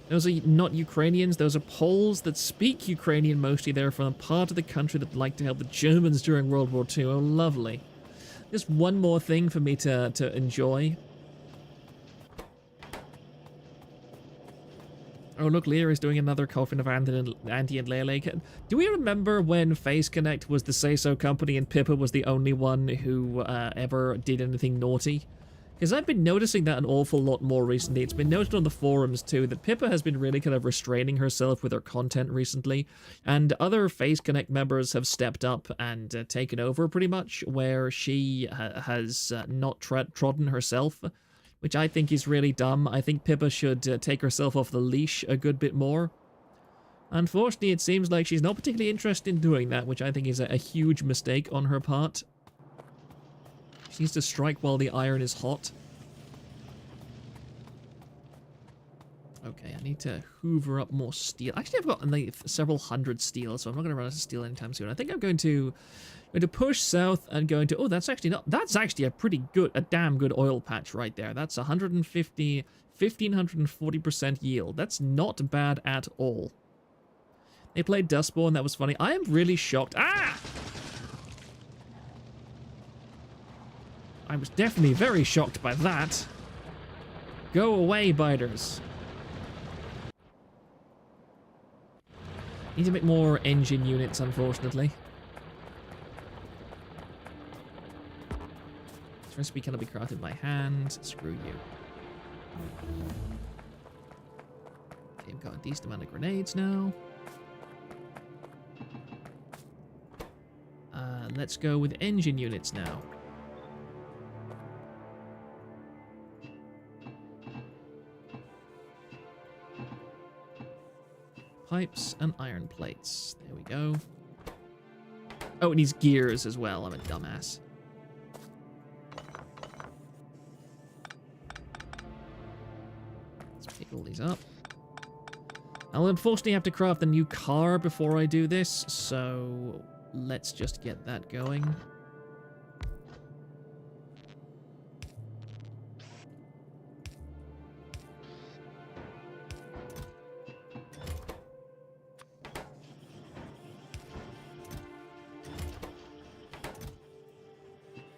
Those are not Ukrainians, those are Poles that speak Ukrainian mostly. They're from a part of the country that liked to help the Germans during World War II. Oh, lovely. Just one more thing for me to enjoy. Oh, look, Leah is doing another coffin of Andy and Lele. Do we remember when Face Connect was the say-so company and Pippa was the only one who ever did anything naughty? Because I've been noticing that an awful lot more recently. It's been noted on the forums, too, that Pippa has been really kind of restraining herself with her content recently, and other Face Connect members have stepped up and taken over, pretty much, where she has not trodden herself, which I think is really dumb. I think Pippa should take herself off the leash a good bit more. Unfortunately, it seems like she's not particularly interested in doing that, which I think is a huge mistake on her part. She needs to strike while the iron is hot. Okay, I need to hoover up more steel. Actually, I've got like several hundred steel, so I'm not going to run out of steel anytime soon. I think I'm going to push south and going to... Oh, that's actually not... That's actually a damn good oil patch right there. That's 1540% yield. That's not bad at all. They played Dustborn, that was funny. I am really shocked. Ah! I was definitely very shocked by that. Go away, biters. Need to make more engine units, unfortunately. This recipe cannot be crafted by hand. Screw you. Okay, I've got a decent amount of grenades now. Let's go with engine units now. Pipes and iron plates. There we go. Oh, it needs gears as well. I'm a dumbass. Let's pick all these up. I'll unfortunately have to craft a new car before I do this, so let's just get that going.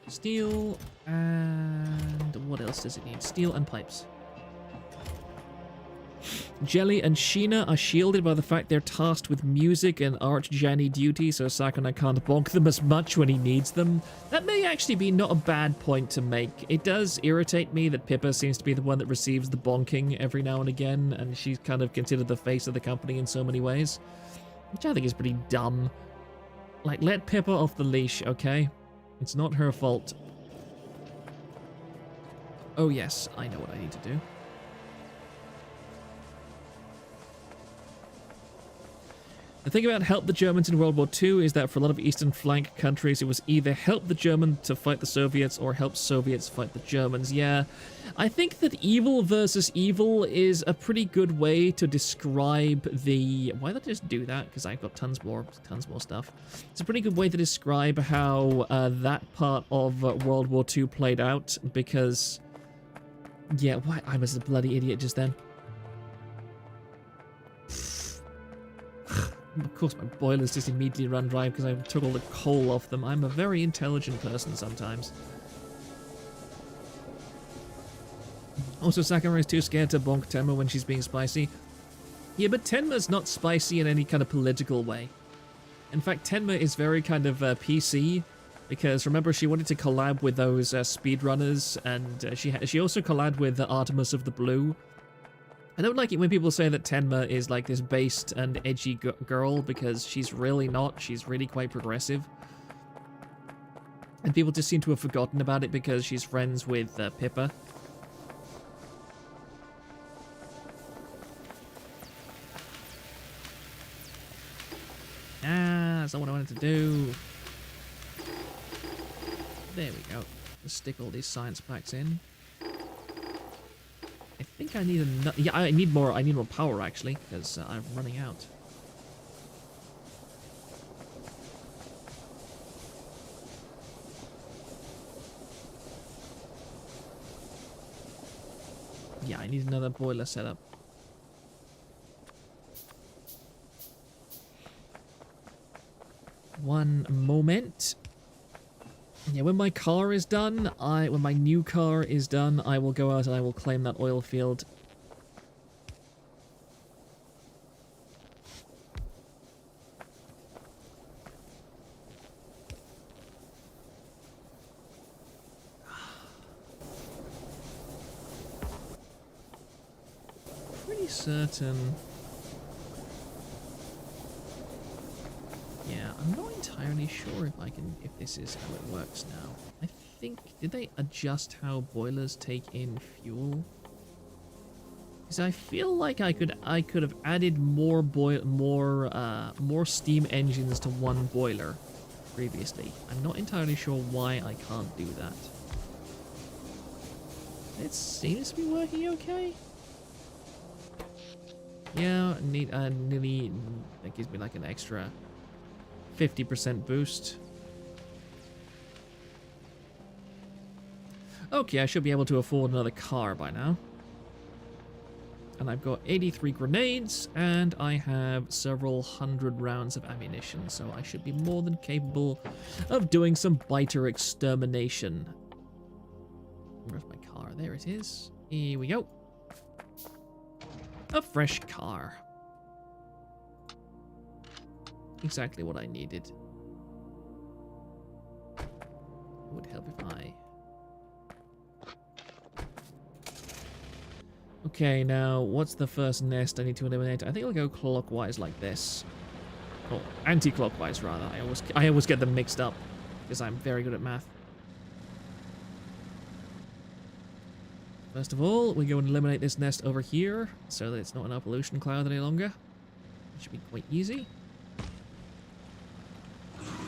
Steel, and what else does it need? Steel and pipes. Jelly and Sheena are shielded by the fact they're tasked with music and art Janny duty, so Sakuna can't bonk them as much when he needs them. That may actually be not a bad point to make. It does irritate me that Pippa seems to be the one that receives the bonking every now and again, and she's kind of considered the face of the company in so many ways, which I think is pretty dumb. Like, let Pippa off the leash, okay? It's not her fault. Oh yes, I know what I need to do. The thing about help the Germans in World War II is that for a lot of Eastern Flank countries, it was either help the Germans to fight the Soviets or help Soviets fight the Germans. Yeah, I think that evil versus evil is a pretty good way to describe the... Why did I just do that? Because I've got tons more stuff. It's a pretty good way to describe how that part of World War II played out, because... Yeah, why? I was a bloody idiot just then. Of course, my boilers just immediately run dry because I took all the coal off them. I'm a very intelligent person sometimes. Also, Sakura is too scared to bonk Tenma when she's being spicy. Yeah, but Tenma's not spicy in any kind of political way. In fact, Tenma is very kind of PC, because remember, she wanted to collab with those speedrunners, and she also collabed with Artemis of the Blue. I don't like it when people say that Tenma is like this based and edgy girl, because she's really not. She's really quite progressive. And people just seem to have forgotten about it because she's friends with Pippa. Ah, that's not what I wanted to do. There we go. Let's stick all these science packs in. I think I need another... Yeah, I need more power, actually, because I'm running out. Yeah, I need another boiler setup. One moment. Yeah, when my car is done, when my new car is done, I will go out and I will claim that oil field. Pretty certain. Yeah, I'm not entirely sure if this is how it works now. I think, did they adjust how boilers take in fuel? Because I feel like I could have added more steam engines to one boiler previously. I'm not entirely sure why I can't do that. It seems to be working okay. Yeah, nearly, that gives me like an extra 50% boost. Okay, I should be able to afford another car by now. And I've got 83 grenades, and I have several hundred rounds of ammunition, so I should be more than capable of doing some biter extermination. Where's my car? There it is. Here we go. A fresh car. Exactly what I needed. It would help if I... Okay, now, what's the first nest I need to eliminate? I think I'll go clockwise like this. Or anti-clockwise, rather. I always get them mixed up, because I'm very good at math. First of all, we go and eliminate this nest over here, so that it's not in our pollution cloud any longer. It should be quite easy.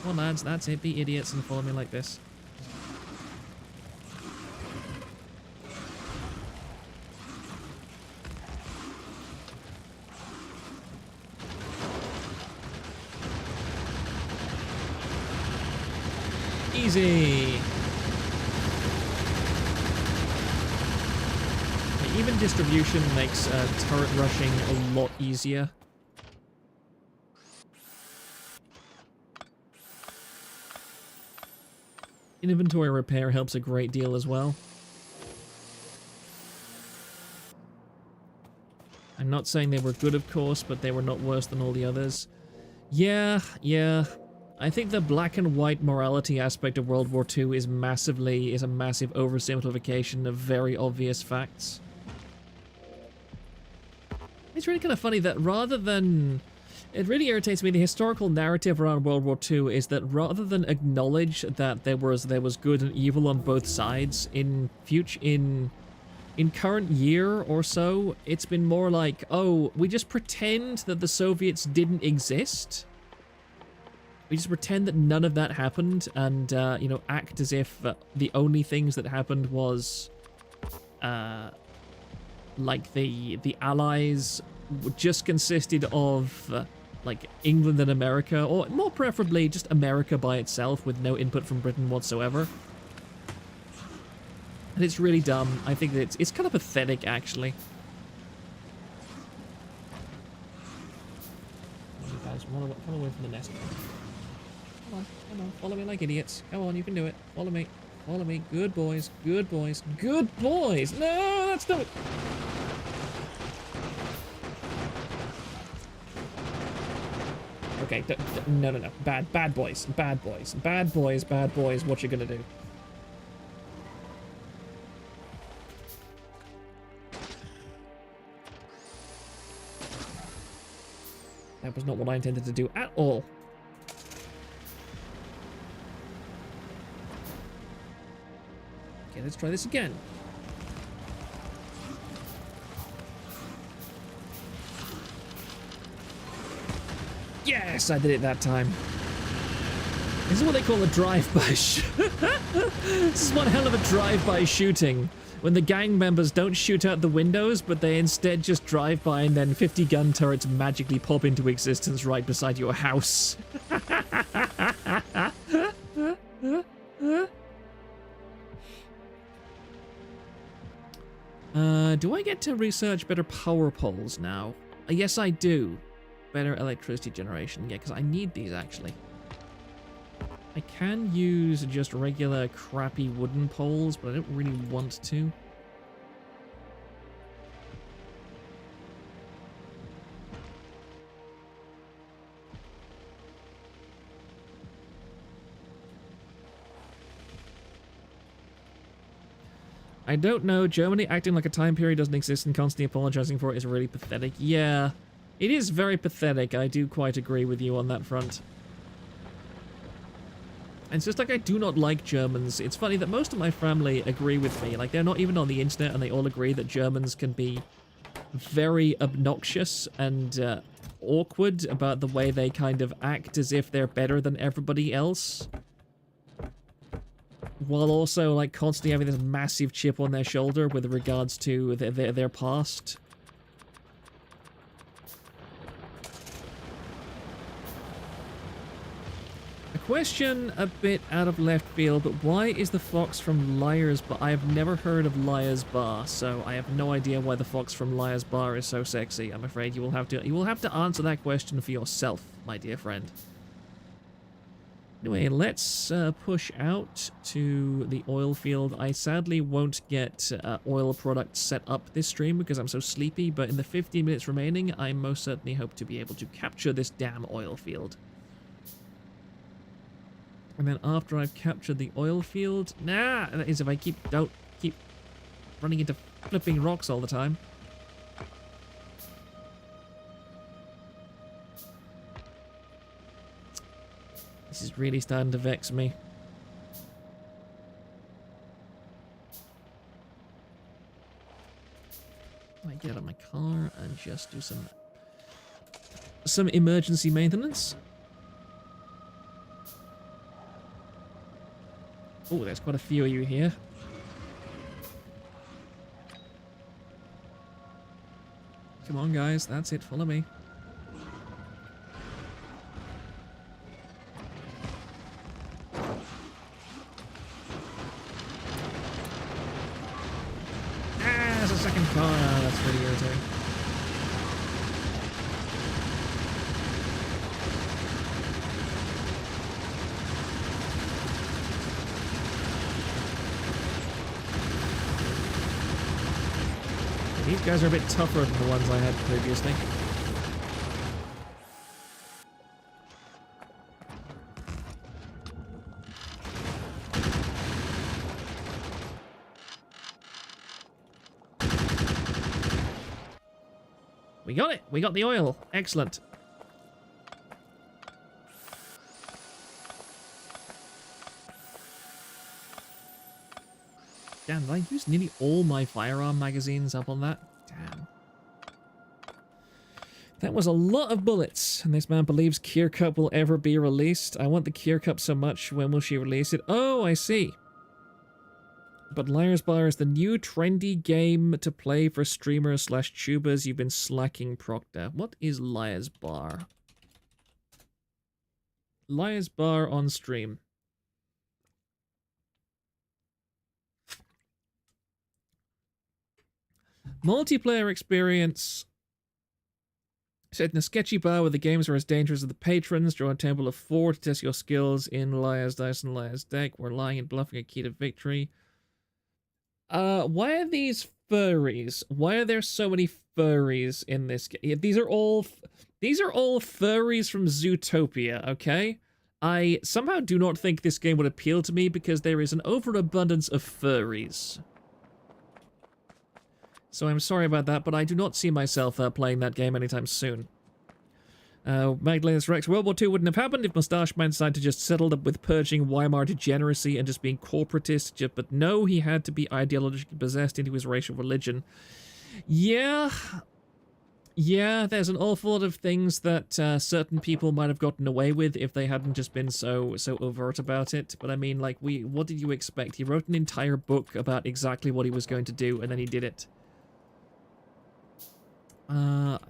Come on, lads, that's it. Be idiots and follow me like this. Easy! Even distribution makes turret rushing a lot easier. Inventory repair helps a great deal as well. I'm not saying they were good, of course, but they were not worse than all the others. Yeah. I think the black and white morality aspect of World War II is a massive oversimplification of very obvious facts. It's really kind of funny that rather than... It really irritates me. The historical narrative around World War II is that rather than acknowledge that there was good and evil on both sides in current year or so, it's been more like, oh, we just pretend that the Soviets didn't exist. We just pretend that none of that happened, and you know, act as if the only things that happened was like the Allies just consisted of like England and America, or more preferably just America by itself with no input from Britain whatsoever. And it's really dumb. I think that it's kind of pathetic, actually. You guys come away from the nest. Come on, follow me like idiots. Come on, you can do it. Follow me. Good boys, good boys, good boys. No, that's not it. Okay, no. Bad boys. What you gonna do? That was not what I intended to do at all. Okay, let's try this again. Yes, I did it that time. This is what they call a drive-by. This is one hell of a drive-by shooting. When the gang members don't shoot out the windows, but they instead just drive by and then 50 gun turrets magically pop into existence right beside your house. Do I get to research better power poles now? Yes, I do. Better electricity generation. Yeah, because I need these, actually. I can use just regular crappy wooden poles, but I don't really want to. I don't know. Germany acting like a time period doesn't exist and constantly apologizing for it is really pathetic. Yeah, it is very pathetic. I do quite agree with you on that front. It's just like I do not like Germans. It's funny that most of my family agree with me. Like, they're not even on the internet and they all agree that Germans can be very obnoxious and awkward about the way they kind of act as if they're better than everybody else. While also, like, constantly having this massive chip on their shoulder with regards to their past. A question a bit out of left field, but why is the fox from Liar's Bar? I have never heard of Liar's Bar, so I have no idea why the fox from Liar's Bar is so sexy. I'm afraid you will have to answer that question for yourself, my dear friend. Anyway, let's push out to the oil field. I sadly won't get oil products set up this stream because I'm so sleepy, but in the 15 minutes remaining, I most certainly hope to be able to capture this damn oil field. And then after I've captured the oil field... Nah! That is if I don't keep running into flipping rocks all the time. This is really starting to vex me. I get out of my car and just do some emergency maintenance. Oh, there's quite a few of you here. Come on, guys. That's it. Follow me. Ah, there's a second car. Ah, that's pretty irritating. These guys are a bit tougher than the ones I had previously. We got it! We got the oil! Excellent. Damn, did I use nearly all my firearm magazines up on that? Damn. That was a lot of bullets, and this man believes Gear Cup will ever be released. I want the Gear Cup so much, when will she release it? Oh, I see. But Liar's Bar is the new trendy game to play for streamers slash tubers. You've been slacking, Proctor. What is Liar's Bar? Liar's Bar on stream. Multiplayer experience. Set in a sketchy bar where the games are as dangerous as the patrons. Draw a temple of 4 to test your skills in Liar's Dice and Liar's Deck. Where lying and bluffing a key to victory. Why are these furries? Why are there so many furries in this game? These are all furries from Zootopia, okay? I somehow do not think this game would appeal to me because there is an overabundance of furries. So I'm sorry about that, but I do not see myself playing that game anytime soon. Magdalena's Rex, World War II wouldn't have happened if Mustache Man decided to just settle up with purging Weimar degeneracy and just being corporatist, but no, he had to be ideologically possessed into his racial religion. Yeah, there's an awful lot of things that certain people might have gotten away with if they hadn't just been so overt about it. But I mean, like, what did you expect? He wrote an entire book about exactly what he was going to do, and then he did it.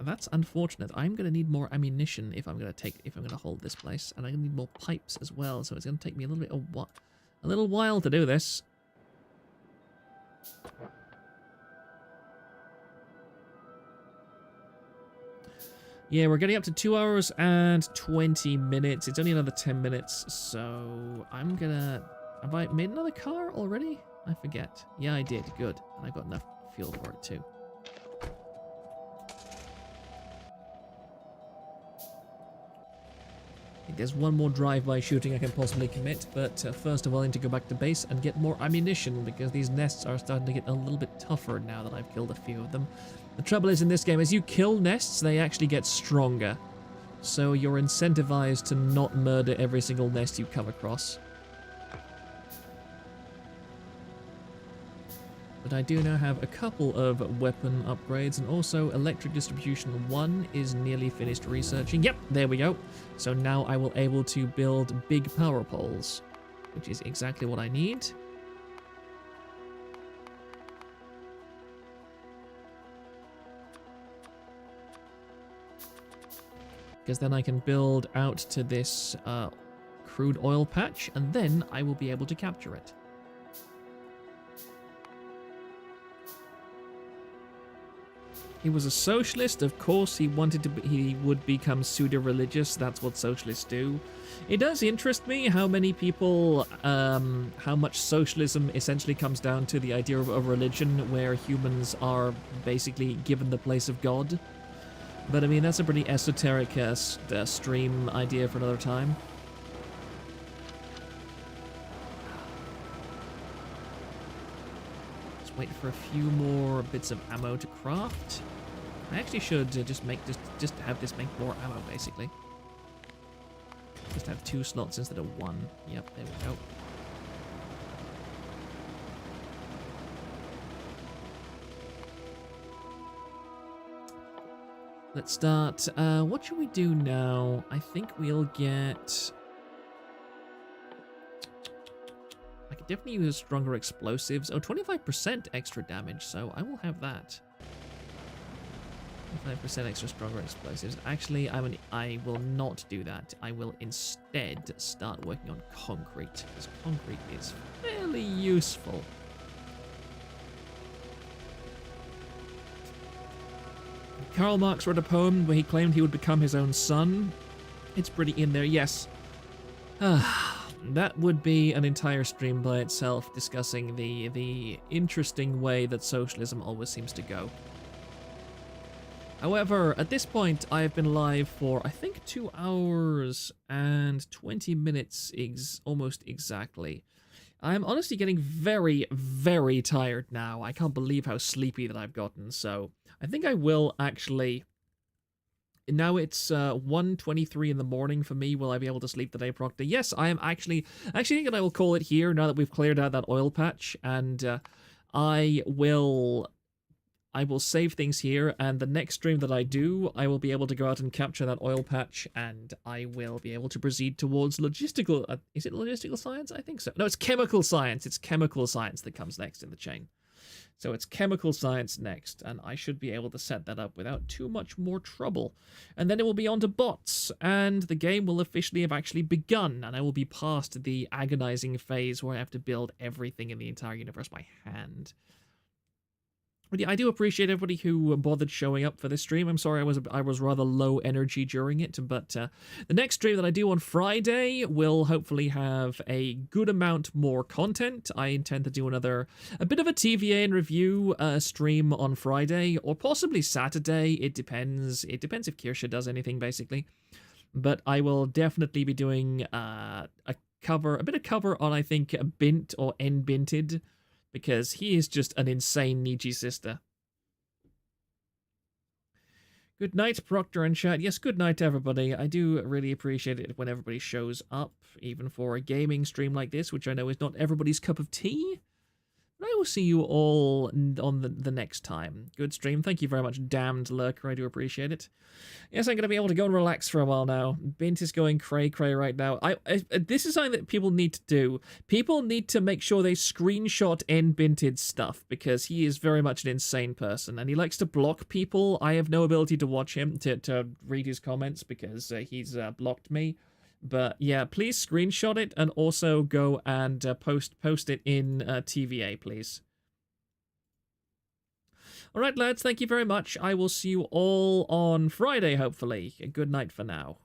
That's unfortunate. I'm gonna need more ammunition if I'm gonna hold this place, and I'm gonna need more pipes as well. So it's gonna take me a little while to do this. Yeah, we're getting up to 2 hours and 20 minutes. It's only another 10 minutes, so I'm gonna... Have I made another car already? I forget. Yeah, I did. Good. And I got enough fuel for it, too. I think there's one more drive-by shooting I can possibly commit, but first of all I need to go back to base and get more ammunition, because these nests are starting to get a little bit tougher now that I've killed a few of them. The trouble is in this game, as you kill nests, they actually get stronger. So you're incentivized to not murder every single nest you come across. But I do now have a couple of weapon upgrades, and also electric distribution 1 is nearly finished researching. Yep, there we go. So now I will able to build big power poles, which is exactly what I need. Because then I can build out to this crude oil patch, and then I will be able to capture it. He was a socialist, of course. He wanted to be, he would become pseudo-religious. That's what socialists do. It does interest me how many people, how much socialism essentially comes down to the idea of a religion where humans are basically given the place of God. But I mean, that's a pretty esoteric stream idea for another time. Just wait for a few more bits of ammo to craft. I actually should just have this make more ammo, basically. Just have 2 slots instead of 1. Yep, there we go. Let's start. What should we do now? I think we'll get... I could definitely use stronger explosives. Oh, 25% extra damage, so I will have that. 25% extra stronger explosives. Actually, I will not do that. I will instead start working on concrete, because concrete is fairly useful. Karl Marx wrote a poem where he claimed he would become his own son. It's pretty in there, yes. That would be an entire stream by itself, discussing the interesting way that socialism always seems to go. However, at this point, I have been live for, I think, 2 hours and 20 minutes almost exactly. I'm honestly getting very, very tired now. I can't believe how sleepy that I've gotten, so I think I will actually... Now it's 1:23 in the morning for me. Will I be able to sleep today, Proctor? Yes, I am actually think that I will call it here now that we've cleared out that oil patch, and I will save things here, and the next stream that I do, I will be able to go out and capture that oil patch, and I will be able to proceed towards logistical... is it logistical science? I think so. No, it's chemical science. It's chemical science that comes next in the chain. So it's chemical science next, and I should be able to set that up without too much more trouble. And then it will be on to bots, and the game will officially have actually begun, and I will be past the agonizing phase where I have to build everything in the entire universe by hand. But yeah, I do appreciate everybody who bothered showing up for this stream. I'm sorry I was rather low energy during it, but the next stream that I do on Friday will hopefully have a good amount more content. I intend to do a bit of a TVA and review stream on Friday, or possibly Saturday. It depends. It depends if Kirsha does anything, basically. But I will definitely be doing a bit of cover on, I think, Bint or N-Binted, because he is just an insane Nietzsche sister. Good night, Proctor and chat. Yes, good night, everybody. I do really appreciate it when everybody shows up, even for a gaming stream like this, which I know is not everybody's cup of tea. But I will see you all on the next time. Good stream. Thank you very much, damned lurker. I do appreciate it. Yes, I'm going to be able to go and relax for a while now. Bint is going cray-cray right now. This is something that people need to do. People need to make sure they screenshot N-Binted's stuff, because he is very much an insane person, and he likes to block people. I have no ability to watch him, to read his comments, because he's blocked me. But yeah, please screenshot it, and also go and post it in TVA, please. All right, lads, thank you very much. I will see you all on Friday, hopefully. Good night for now.